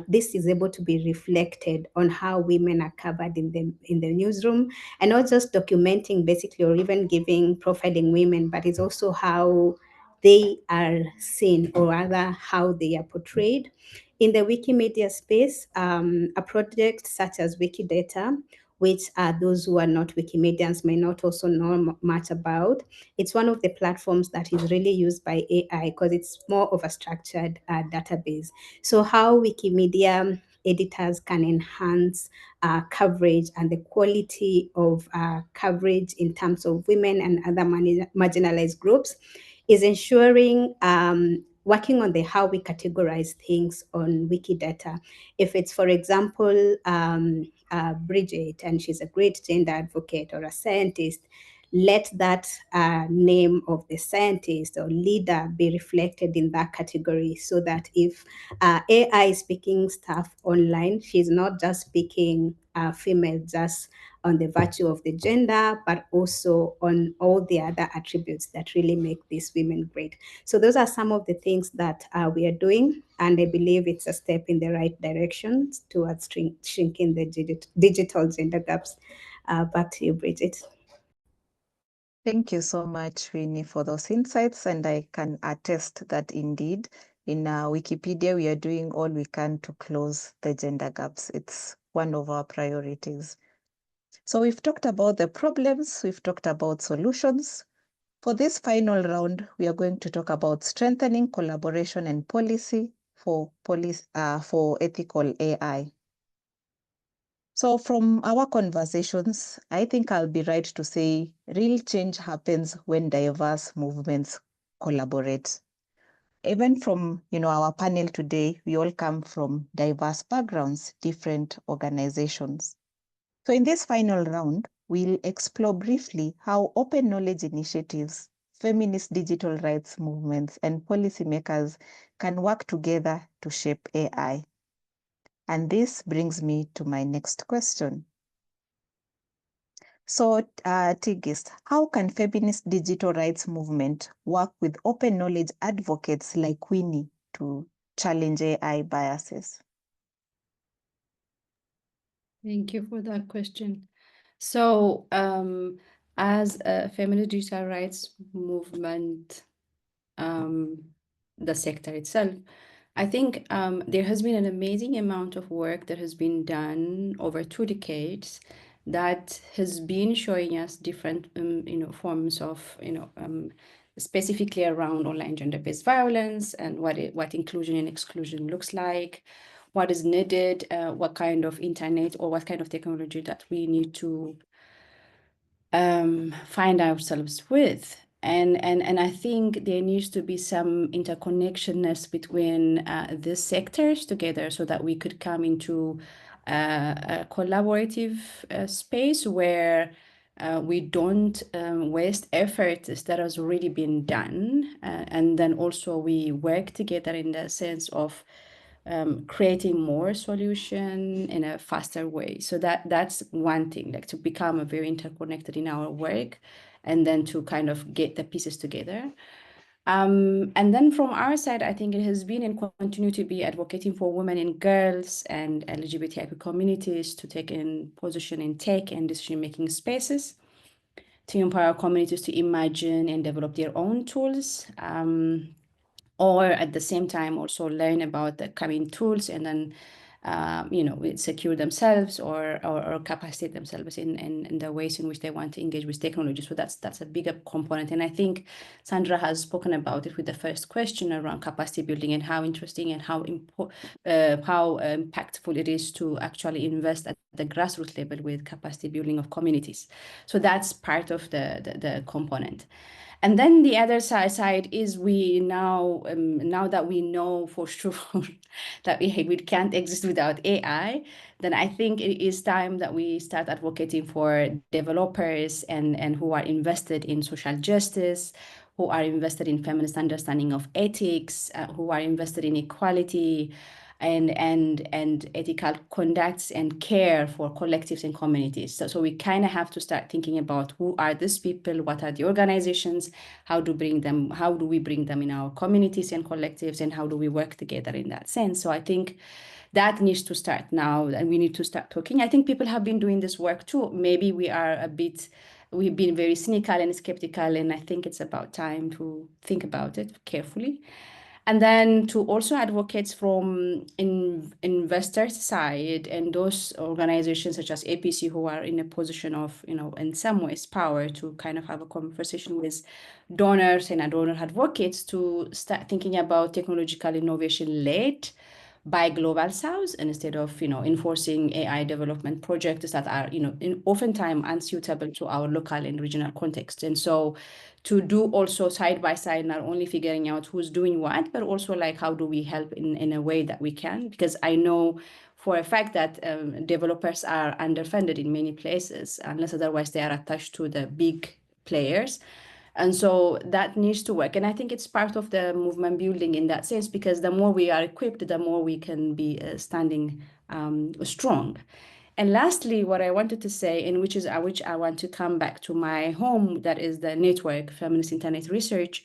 this is able to be reflected on how women are covered in the newsroom, and not just documenting basically or even giving profiling women, but it's also how they are seen, or rather how they are portrayed. In the Wikimedia space, a project such as Wikidata, which those who are not Wikimedians may not also know much about. It's one of the platforms that is really used by AI because it's more of a structured database. So how Wikimedia editors can enhance coverage and the quality of coverage in terms of women and other marginalized groups is ensuring working on the how we categorize things on Wikidata. If it's, for example, Bridget, and she's a great gender advocate or a scientist, let that name of the scientist or leader be reflected in that category, so that if AI is speaking stuff online, she's not just speaking female just on the virtue of the gender, but also on all the other attributes that really make these women great. So those are some of the things that we are doing, and I believe it's a step in the right direction towards shrinking the digital gender gaps. Back to you, Bridget. Thank you so much, Winnie, for those insights. And I can attest that indeed in Wikipedia, we are doing all we can to close the gender gaps. It's one of our priorities. So we've talked about the problems, we've talked about solutions. For this final round, we are going to talk about strengthening collaboration and policy for ethical AI. So from our conversations, I think I'll be right to say real change happens when diverse movements collaborate. Even from our panel today, we all come from diverse backgrounds, different organizations. So in this final round, we'll explore briefly how open knowledge initiatives, feminist digital rights movements, and policymakers can work together to shape AI. And this brings me to my next question. So, Tigist, how can feminist digital rights movement work with open knowledge advocates like Winnie to challenge AI biases? Thank you for that question. So, as a feminist digital rights movement, the sector itself, I think there has been an amazing amount of work that has been done over 2 decades that has been showing us different, forms of, specifically around online gender-based violence and what inclusion and exclusion looks like, what is needed, what kind of internet or what kind of technology that we need to find ourselves with. And I think there needs to be some interconnectionness between these sectors together so that we could come into a collaborative space where we don't waste efforts that has already been done. And then also we work together in the sense of creating more solution in a faster way. So that's one thing, like to become a very interconnected in our work and then to kind of get the pieces together. And then from our side, I think it has been and continue to be advocating for women and girls and LGBTIQ communities to take in position in tech and decision-making spaces, to empower communities to imagine and develop their own tools. Or at the same time also learn about the coming tools and then secure themselves or capacitate themselves in the ways in which they want to engage with technology. So that's a bigger component. And I think Sandra has spoken about it with the first question around capacity building and how interesting and how impactful it is to actually invest at the grassroots level with capacity building of communities. So that's part of the component. And then the other side is we now that we know for sure that we can't exist without AI, then I think it is time that we start advocating for developers and who are invested in social justice, who are invested in feminist understanding of ethics, who are invested in equality, and ethical conducts and care for collectives and communities. So we kind of have to start thinking about who are these people, what are the organizations, how do we bring them in our communities and collectives, and how do we work together in that sense. So I think that needs to start now, and we need to start talking. I think people have been doing this work too. Maybe we've been very cynical and skeptical, and I think it's about time to think about it carefully. And then to also advocates from investors side and those organizations such as APC who are in a position of, in some ways power to kind of have a conversation with donors and donor advocates to start thinking about technological innovation led by Global South instead of, enforcing AI development projects that are, oftentimes unsuitable to our local and regional context. And so to do also side by side, not only figuring out who's doing what, but also like how do we help in a way that we can, because I know for a fact that developers are underfunded in many places, unless otherwise they are attached to the big players. And so that needs to work. And I think it's part of the movement building in that sense, because the more we are equipped, the more we can be standing strong. And lastly, what I wanted to say, and which I want to come back to my home, that is the network, Feminist Internet Research.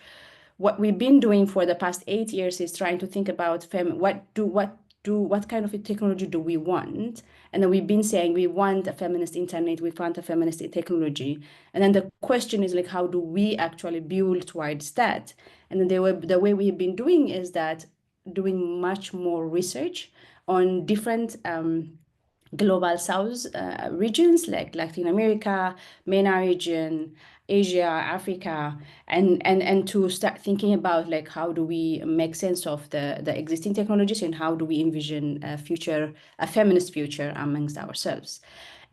What we've been doing for the past 8 years is trying to think about what kind of a technology do we want? And then we've been saying we want a feminist internet, we want a feminist technology. And then the question is like, how do we actually build towards that? And then the way we've been doing is that doing much more research on different Global South regions like Latin America, MENA region, Asia, Africa, and to start thinking about like how do we make sense of the existing technologies and how do we envision a feminist future amongst ourselves.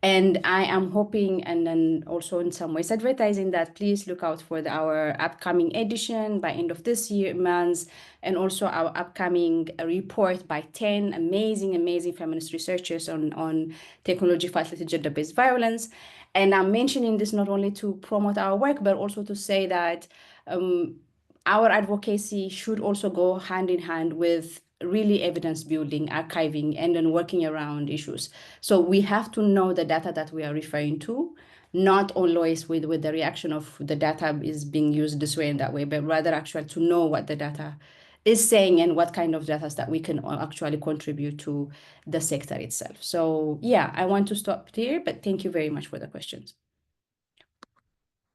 And I am hoping, and then also in some ways advertising that please look out for our upcoming edition by end of this month, and also our upcoming report by 10 amazing feminist researchers on technology facilitated gender-based violence. And I'm mentioning this not only to promote our work, but also to say that our advocacy should also go hand in hand with really evidence building, archiving, and then working around issues. So we have to know the data that we are referring to, not always with the reaction of the data is being used this way and that way, but rather actually to know what the data is saying and what kind of data that we can actually contribute to the sector itself. So yeah, I want to stop here, but thank you very much for the questions.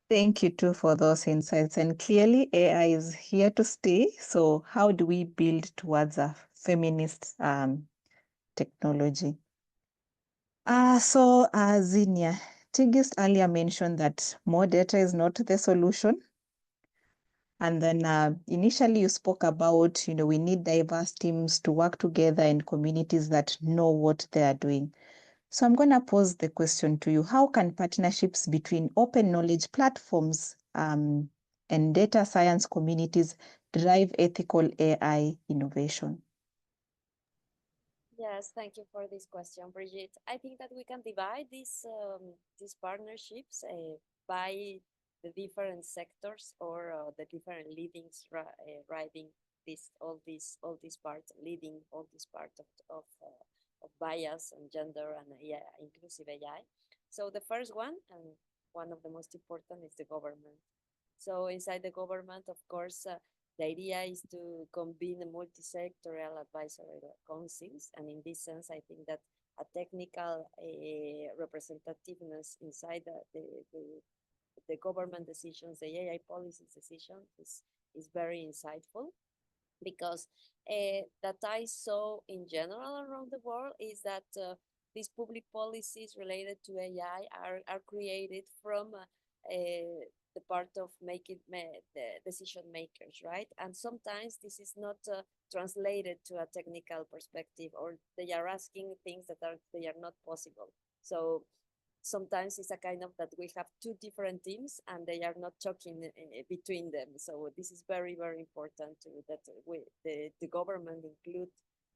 Thank you too for those insights. And clearly AI is here to stay. So how do we build towards a feminist technology? Zinia, Tigist earlier mentioned that more data is not the solution. And then initially you spoke about, we need diverse teams to work together in communities that know what they are doing. So I'm going to pose the question to you. How can partnerships between open knowledge platforms and data science communities drive ethical AI innovation? Yes, thank you for this question, Brigitte. I think that we can divide these partnerships by the different sectors or the different leadings writing all these parts, leading all these parts of bias and gender and AI, inclusive AI. So the first one, and one of the most important, is the government. So inside the government, of course, the idea is to convene the multi-sectoral advisory councils. And in this sense, I think that a technical representativeness inside the government decisions, the AI policies decision is very insightful. because that I saw in general around the world is that these public policies related to AI are created from the part of making the decision makers, right? And sometimes this is not translated to a technical perspective, or they are asking things that they are not possible. So sometimes it's a kind of that we have two different teams and they are not talking between them. So this is very, very important that the government include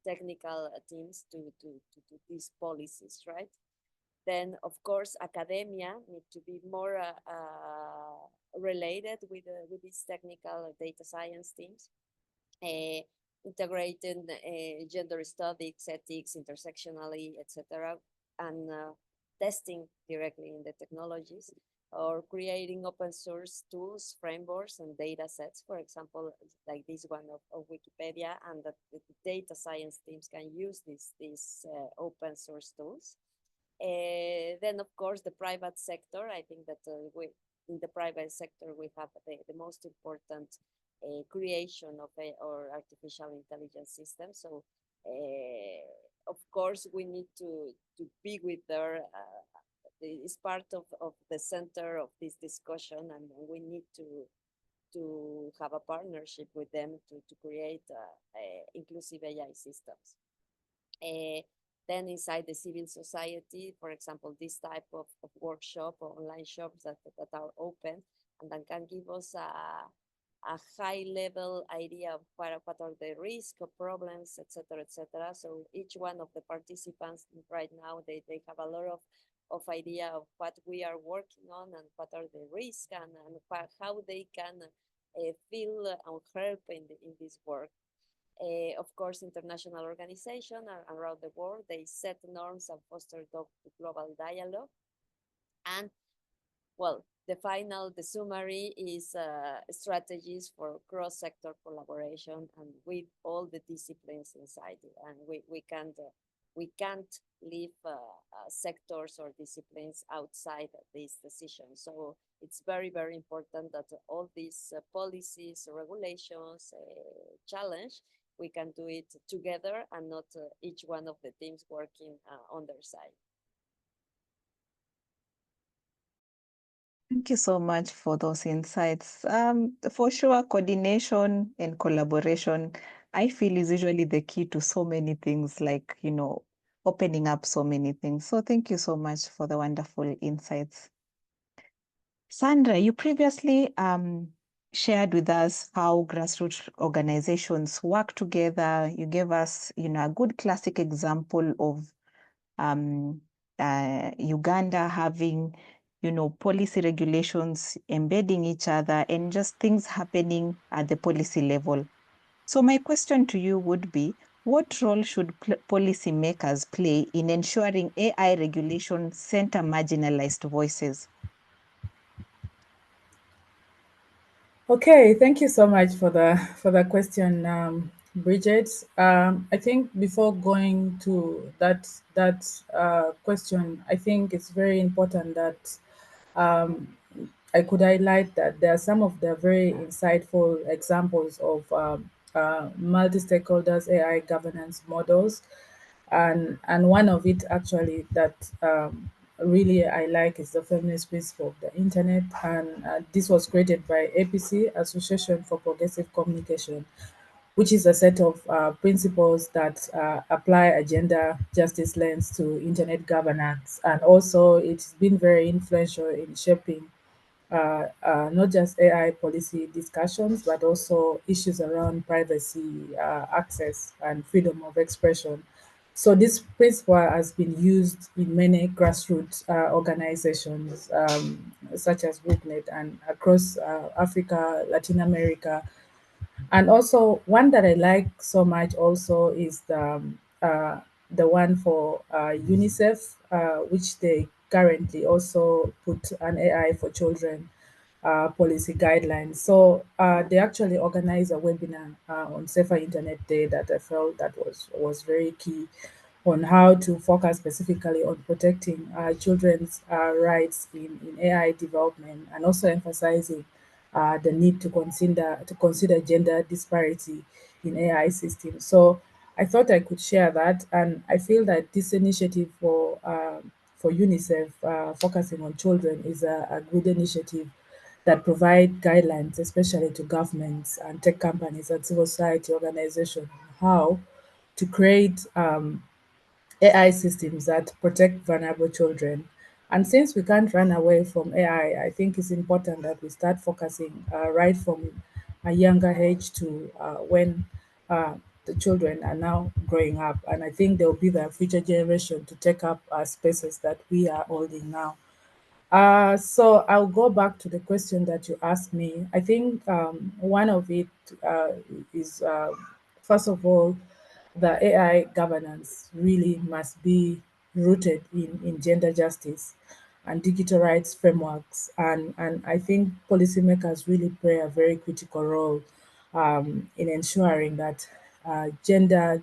technical teams to do these policies, right? Then, of course, academia need to be more related with these technical data science teams, integrating gender studies, ethics, intersectionally, etc., and testing directly in the technologies, or creating open source tools, frameworks, and data sets, for example, like this one of Wikipedia, and that the data science teams can use these open source tools. Then, of course, the private sector. I think that in the private sector, we have the most important creation of or artificial intelligence system. So, of course, we need to be with their, it's part of the center of this discussion, and we need to have a partnership with them to create inclusive AI systems. Then inside the civil society, for example, this type of workshop or online shops that are open and that can give us a high level idea of what are the risks of problems, etc., etc. So each one of the participants right now, they have a lot of idea of what we are working on and what are the risks and how they can feel and help in this work. Of course, international organizations around the world, they set norms and foster global dialogue. And well, the summary is strategies for cross-sector collaboration and with all the disciplines inside it. And we can't leave sectors or disciplines outside of these decisions. So it's very, very important that all these policies, regulations, challenge, we can do it together and not each one of the teams working on their side. Thank you so much for those insights. For sure, coordination and collaboration, I feel, is usually the key to so many things, like, opening up so many things. So thank you so much for the wonderful insights. Sandra, you previously shared with us how grassroots organizations work together. You gave us, a good classic example of Uganda having, policy regulations embedding each other and just things happening at the policy level. So my question to you would be, what role should policymakers play in ensuring AI regulation center marginalized voices? Okay, thank you so much for the question, Bridget. I think before going to that question, I think it's very important that I could highlight that there are some of the very insightful examples of multi-stakeholders AI governance models, and one of it actually that really I like is the feminist principle of the internet, and this was created by APC, Association for Progressive Communication, which is a set of principles that apply a gender justice lens to internet governance, and also it's been very influential in shaping not just AI policy discussions, but also issues around privacy, access, and freedom of expression. So this principle has been used in many grassroots organizations, such as WookNet, and across Africa, Latin America. And also one that I like so much also is the one for UNICEF, which they currently also put an AI for children policy guidelines. So they actually organized a webinar on Safer Internet Day that I felt that was very key on how to focus specifically on protecting children's rights in AI development, and also emphasizing the need to consider gender disparity in AI systems. So I thought I could share that, and I feel that this initiative for UNICEF focusing on children is a good initiative that provide guidelines, especially to governments and tech companies and civil society organizations, how to create AI systems that protect vulnerable children. And since we can't run away from AI, I think it's important that we start focusing right from a younger age to when the children are now growing up. And I think they'll be the future generation to take up spaces that we are holding now. So I'll go back to the question that you asked me. I think one of it is, first of all, the AI governance really must be rooted in gender justice and digital rights frameworks. And I think policymakers really play a very critical role in ensuring that gender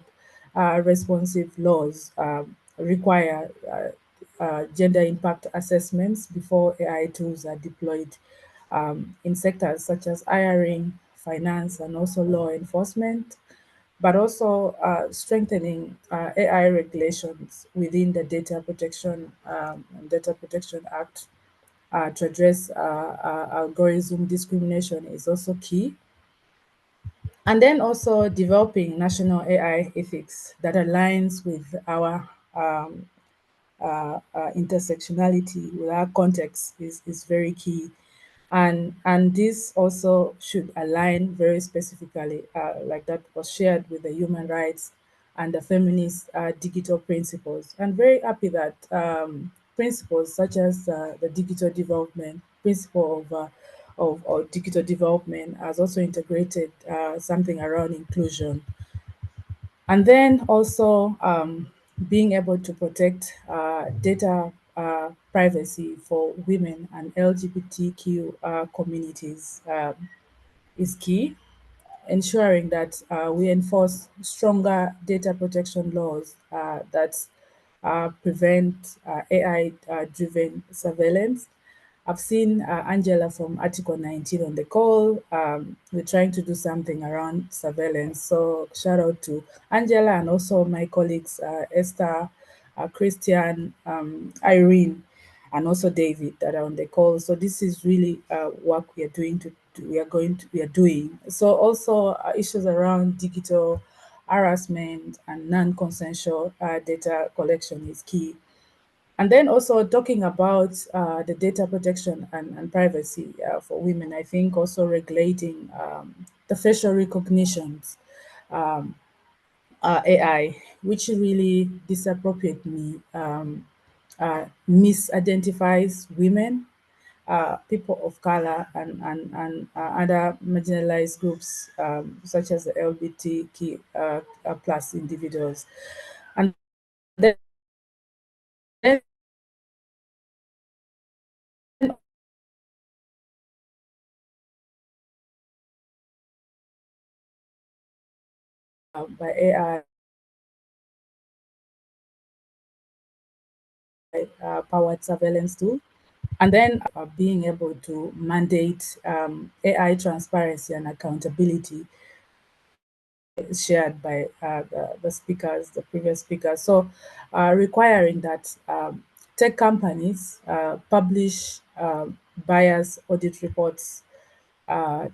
responsive laws require gender impact assessments before AI tools are deployed in sectors such as hiring, finance, and also law enforcement, but also strengthening AI regulations within the Data Protection Act to address algorithm discrimination is also key. And then also developing national AI ethics that aligns with our intersectionality, with our context is very key. And this also should align very specifically, like that was shared with the human rights and the feminist digital principles. And very happy that principles such as the digital development principle of digital development has also integrated something around inclusion, and then also being able to protect data privacy for women and LGBTQ communities is key, ensuring that we enforce stronger data protection laws that prevent AI-driven surveillance. I've seen Angela from Article 19 on the call. We're trying to do something around surveillance. So shout out to Angela and also my colleagues, Esther, Christian, Irene, and also David that are on the call. So this is really work we are doing we are doing. So also issues around digital harassment and non-consensual data collection is key. And then also talking about the data protection and privacy for women, I think also regulating the facial recognitions AI, which really disappropriately misidentifies women, people of color, and other marginalized groups, such as the LGBTQ plus individuals. And then by AI powered surveillance tool. And then being able to mandate AI transparency and accountability shared by the previous speakers. So requiring that tech companies publish bias audit reports,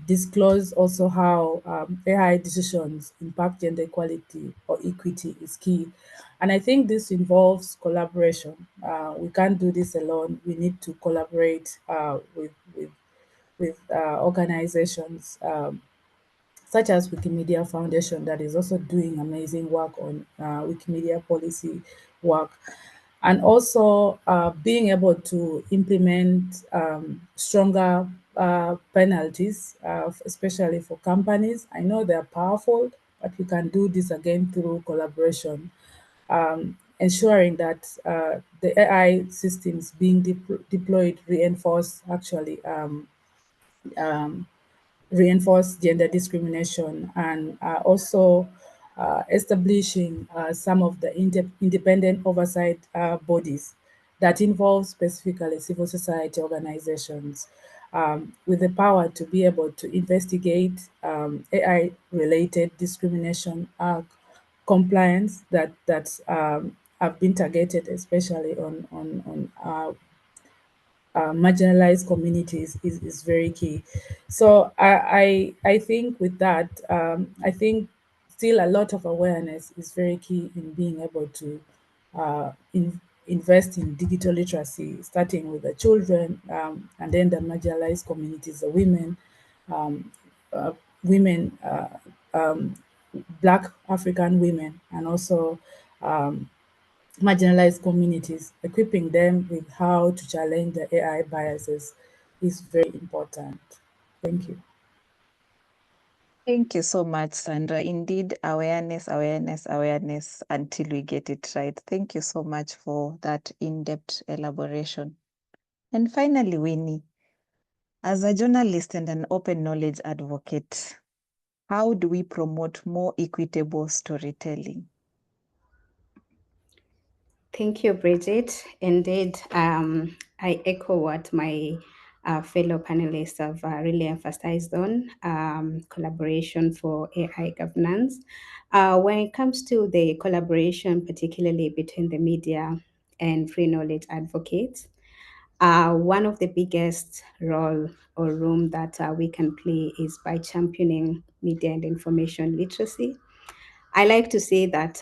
disclose also how AI decisions impact gender equality or equity is key. And I think this involves collaboration. We can't do this alone. We need to collaborate with organizations such as Wikimedia Foundation that is also doing amazing work on Wikimedia policy work, and also being able to implement stronger penalties, especially for companies. I know they're powerful, but we can do this again through collaboration, ensuring that the AI systems being deployed reinforce gender discrimination, and also establishing some of the independent oversight bodies that involve specifically civil society organizations with the power to be able to investigate AI-related discrimination compliance that have been targeted, especially on marginalized communities is very key. So I think with that, I think still a lot of awareness is very key in being able to invest in digital literacy, starting with the children, and then the marginalized communities, the women, um, uh, women, Black African women, and also marginalized communities, equipping them with how to challenge the AI biases is very important. Thank you. Thank you so much, Sandra. Indeed, awareness, awareness, awareness until we get it right. Thank you so much for that in-depth elaboration. And finally, Winnie, as a journalist and an open knowledge advocate, how do we promote more equitable storytelling? Thank you, Bridget. Indeed, I echo what my fellow panelists have really emphasized on collaboration for AI governance. When it comes to the collaboration, particularly between the media and free knowledge advocates, one of the biggest role or room that we can play is by championing media and information literacy. I like to say that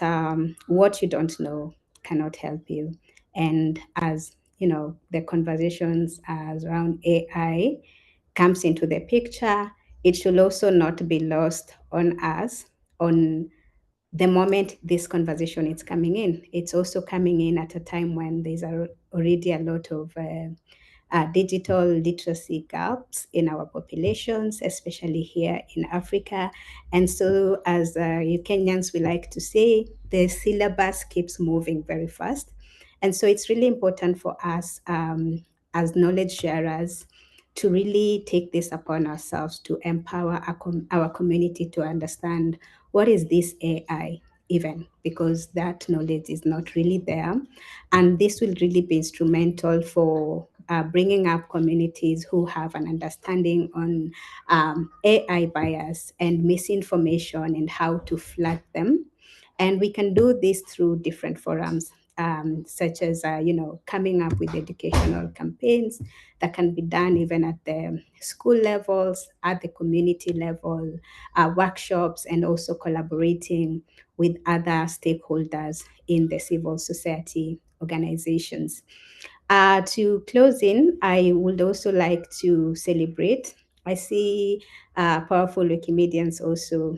what you don't know cannot help you. And as you know, the conversations around AI comes into the picture, it should also not be lost on us on the moment this conversation is coming in. It's also coming in at a time when there's already a lot of digital literacy gaps in our populations, especially here in Africa. And so, as you Kenyans, we like to say, the syllabus keeps moving very fast. And so, it's really important for us as knowledge sharers to really take this upon ourselves to empower our community to understand what is this AI even, because that knowledge is not really there. And this will really be instrumental for bringing up communities who have an understanding on AI bias and misinformation and how to flag them. And we can do this through different forums, such as, coming up with educational campaigns that can be done even at the school levels, at the community level, workshops, and also collaborating with other stakeholders in the civil society organizations. To close in, I would also like to celebrate. I see powerful Wikimedians also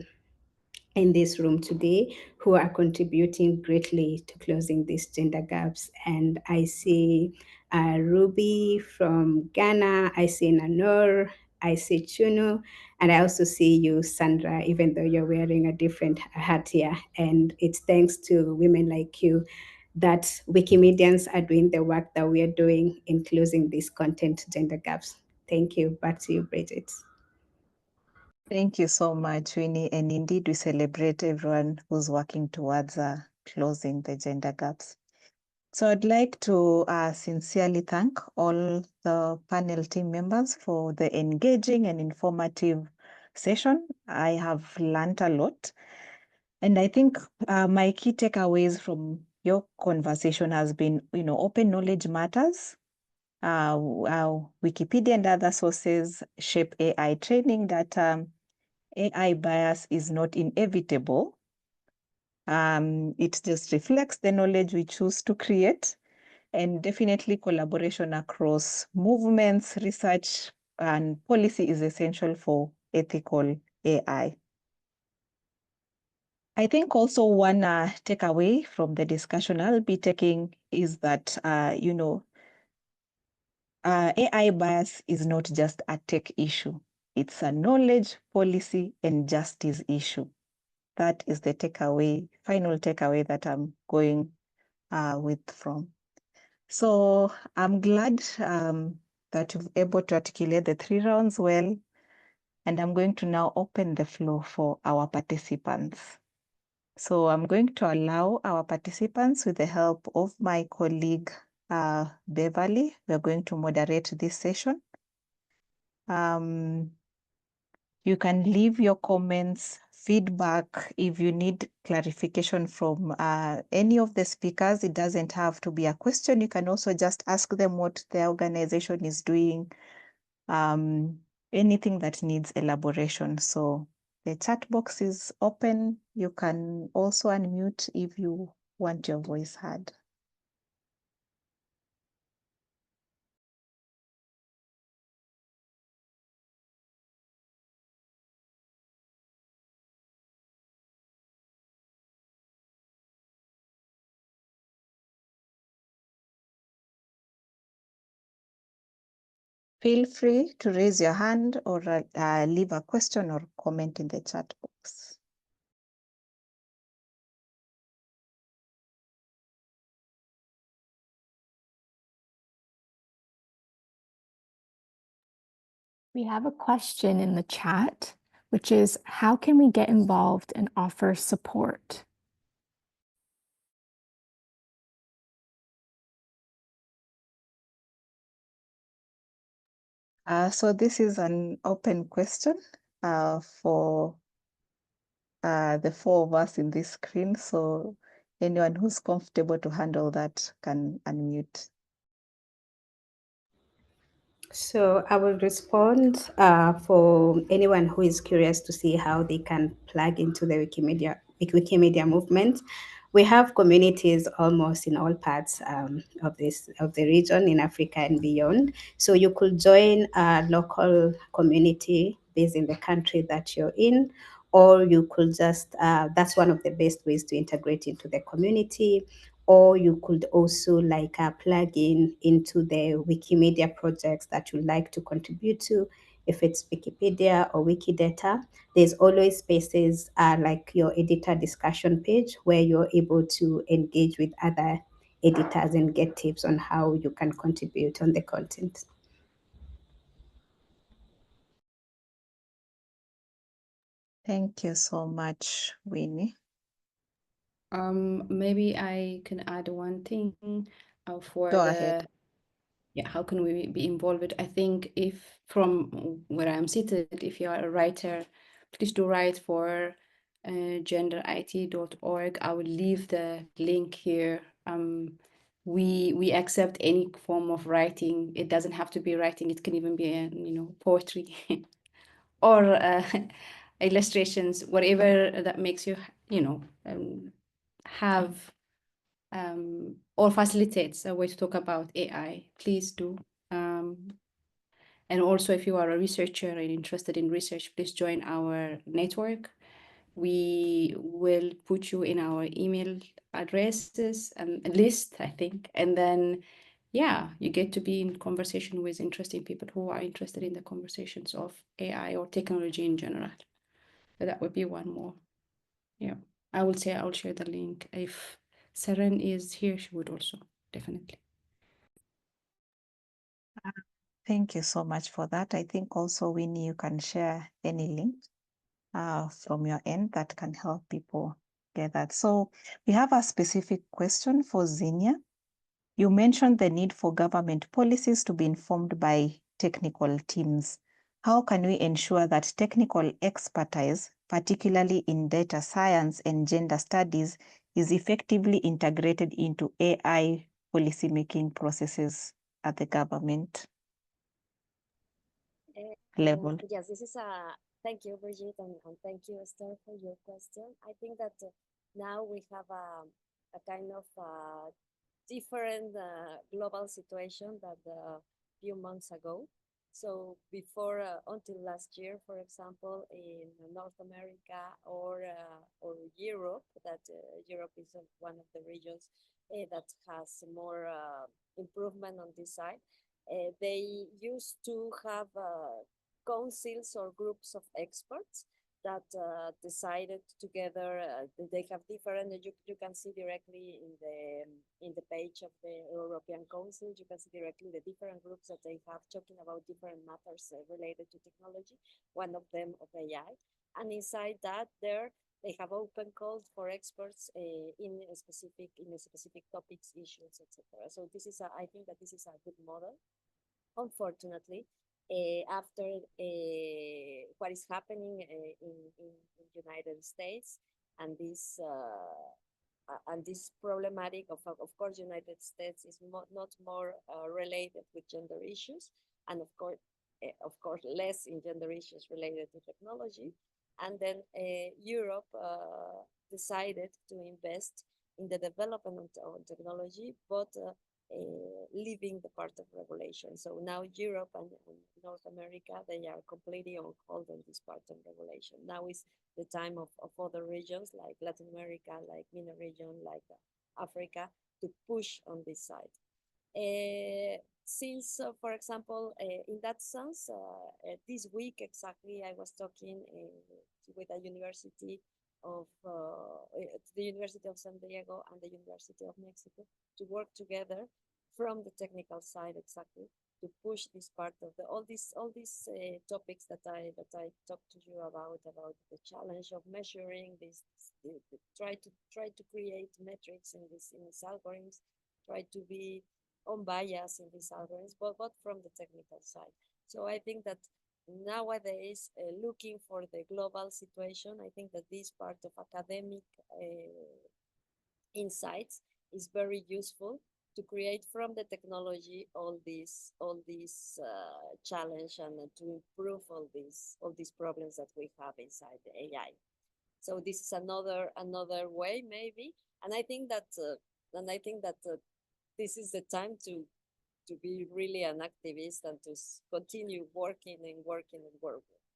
in this room today who are contributing greatly to closing these gender gaps. And I see Ruby from Ghana, I see Nanor, I see Chuno, and I also see you, Sandra, even though you're wearing a different hat here. And it's thanks to women like you that Wikimedians are doing the work that we are doing in closing these content gender gaps. Thank you. Back to you, Bridget. Thank you so much, Winnie. And indeed, we celebrate everyone who's working towards closing the gender gaps. So I'd like to sincerely thank all the panel team members for the engaging and informative session. I have learned a lot. And I think my key takeaways from your conversation has been, open knowledge matters. Wikipedia and other sources shape AI training, that AI bias is not inevitable. It just reflects the knowledge we choose to create, and definitely collaboration across movements, research, and policy is essential for ethical AI. I think also one takeaway from the discussion I'll be taking is that, AI bias is not just a tech issue. It's a knowledge, policy, and justice issue. That is the final takeaway that I'm going with from. So I'm glad that you've able to articulate the 3 rounds well, and I'm going to now open the floor for our participants. So I'm going to allow our participants, with the help of my colleague Beverly, we're going to moderate this session. You can leave your comments, feedback if you need clarification from any of the speakers. It doesn't have to be a question. You can also just ask them what their organization is doing, anything that needs elaboration. So the chat box is open. You can also unmute if you want your voice heard. Feel free to raise your hand or leave a question or comment in the chat box. We have a question in the chat, which is, how can we get involved and offer support? So this is an open question for the four of us in this screen. So anyone who's comfortable to handle that can unmute. So I will respond for anyone who is curious to see how they can plug into the Wikimedia movement. We have communities almost in all parts of the region in Africa and beyond. So you could join a local community based in the country that you're in, or you could just that's one of the best ways to integrate into the community. Or you could also plug in into the Wikimedia projects that you like to contribute to. If it's Wikipedia or Wikidata, there's always spaces like your editor discussion page where you're able to engage with other editors and get tips on how you can contribute on the content. Thank you so much, Winnie. Maybe I can add one thing for Go the ahead. how can we be involved? I think if from where I'm seated, if you are a writer, please do write for genderit.org. I will leave the link here. We accept any form of writing. It doesn't have to be writing. It can even be poetry or illustrations, whatever that makes you have or facilitates a way to talk about AI. Please do. And also, if you are a researcher and interested in research, please join our network. We will put you in our email addresses and list, I think. And then, yeah, you get to be in conversation with interesting people who are interested in the conversations of AI or technology in general. So that would be one more. Yeah, I will share the link. If Seren is here, she would also, definitely. Thank you so much for that. I think also, Winnie, you can share any link from your end that can help people get that. So we have a specific question for Zinnia. You mentioned the need for government policies to be informed by technical teams. How can we ensure that technical expertise, particularly in data science and gender studies, is effectively integrated into AI policymaking processes at the government level? Yes, this is thank you, Brigitte, and thank you, Esther, for your question. I think that now we have a kind of different global situation than a few months ago. So before, until last year, for example, in North America or Europe, that Europe is one of the regions that has more improvement on this side. They used to have councils or groups of experts that decided together. They have different. You can see directly in the page of the European Council. You can see directly the different groups that they have talking about different matters related to technology. One of them of AI, and inside that they have open calls for experts in specific topics, issues, etc. So this is I think that this is a good model. Unfortunately, after what is happening in United States and this problematic of course United States is not more related with gender issues, and of course less in gender issues related to technology, and then Europe decided to invest in the development of technology, but leaving the part of regulation. So now Europe and North America, they are completely on hold on this part of regulation. Now is the time of other regions like Latin America, like MENA region, like Africa, to push on this side. Since, for example, in that sense, this week exactly, I was talking with a university of the University of San Diego and the University of Mexico to work together from the technical side exactly to push this part of all these topics that I talked to you about the challenge of measuring this, try to create metrics in these algorithms, try to be unbiased in these algorithms, but from the technical side. So I think that nowadays, looking for the global situation, I think that this part of academic insights is very useful to create from the technology all these challenge and to improve all these problems that we have inside the AI. So this is another way maybe, and I think that this is the time to be really an activist and to continue working.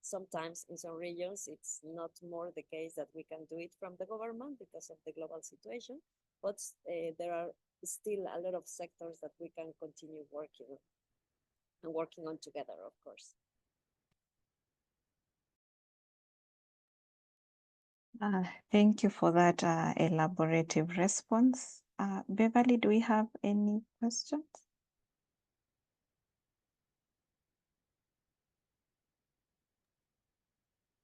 Sometimes in some regions, it's not more the case that we can do it from the government because of the global situation, but there are still a lot of sectors that we can continue working on together, of course. Thank you for that elaborative response. Beverly, do we have any questions?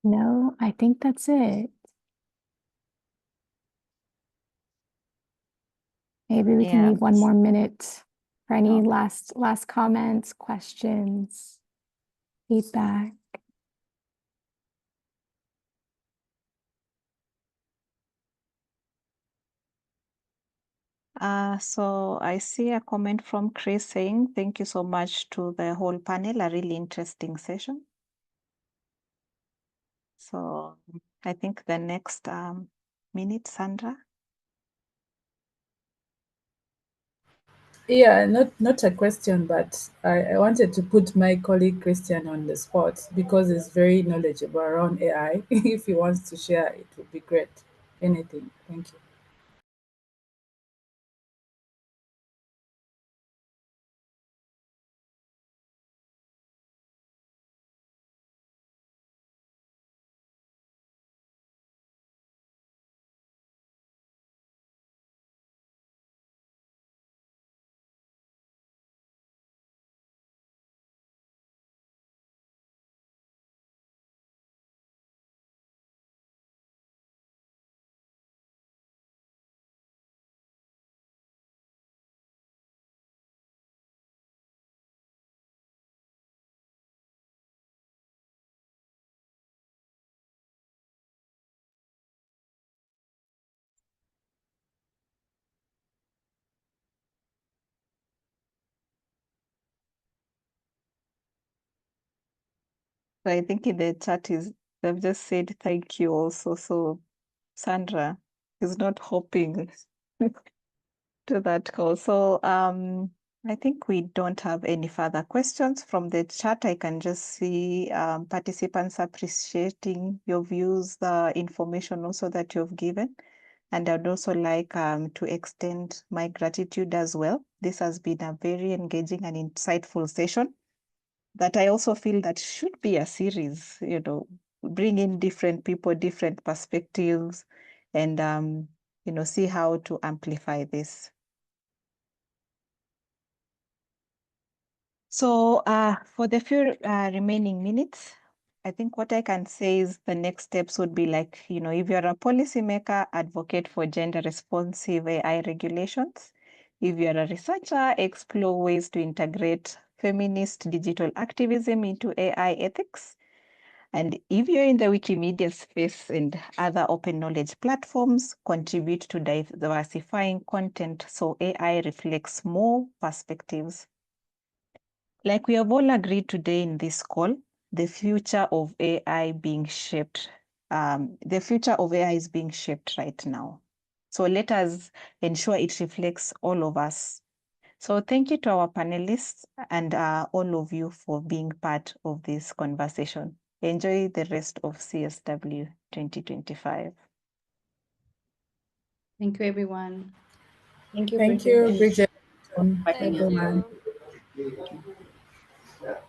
No, I think that's it. Maybe we can leave 1 more minute for any last comments, questions, feedback. So I see a comment from Chris saying, thank you so much to the whole panel, a really interesting session. So I think the next minute, Sandra. Yeah, not a question, but I wanted to put my colleague Christian on the spot because he's very knowledgeable around AI. If he wants to share, it would be great. Anything. Thank you. So I think in the chat they've just said thank you also. So Sandra is not hoping to that call. So I think we don't have any further questions from the chat. I can just see participants appreciating your views, the information also that you've given. And I'd also like to extend my gratitude as well. This has been a very engaging and insightful session that I also feel that should be a series, bring in different people, different perspectives, and, see how to amplify this. So for the few remaining minutes, I think what I can say is the next steps would be like, if you're a policymaker, advocate for gender responsive AI regulations. If you're a researcher, explore ways to integrate feminist digital activism into AI ethics. And if you're in the Wikimedia space and other open knowledge platforms, contribute to diversifying content so AI reflects more perspectives. Like we have all agreed today in this call, the future of AI being shaped, the future of AI is being shaped right now. So let us ensure it reflects all of us. So thank you to our panelists and all of you for being part of this conversation. Enjoy the rest of CSW 2025. Thank you, everyone. Thank you, Thank Bridget. you, Bridget, Thank everyone. you.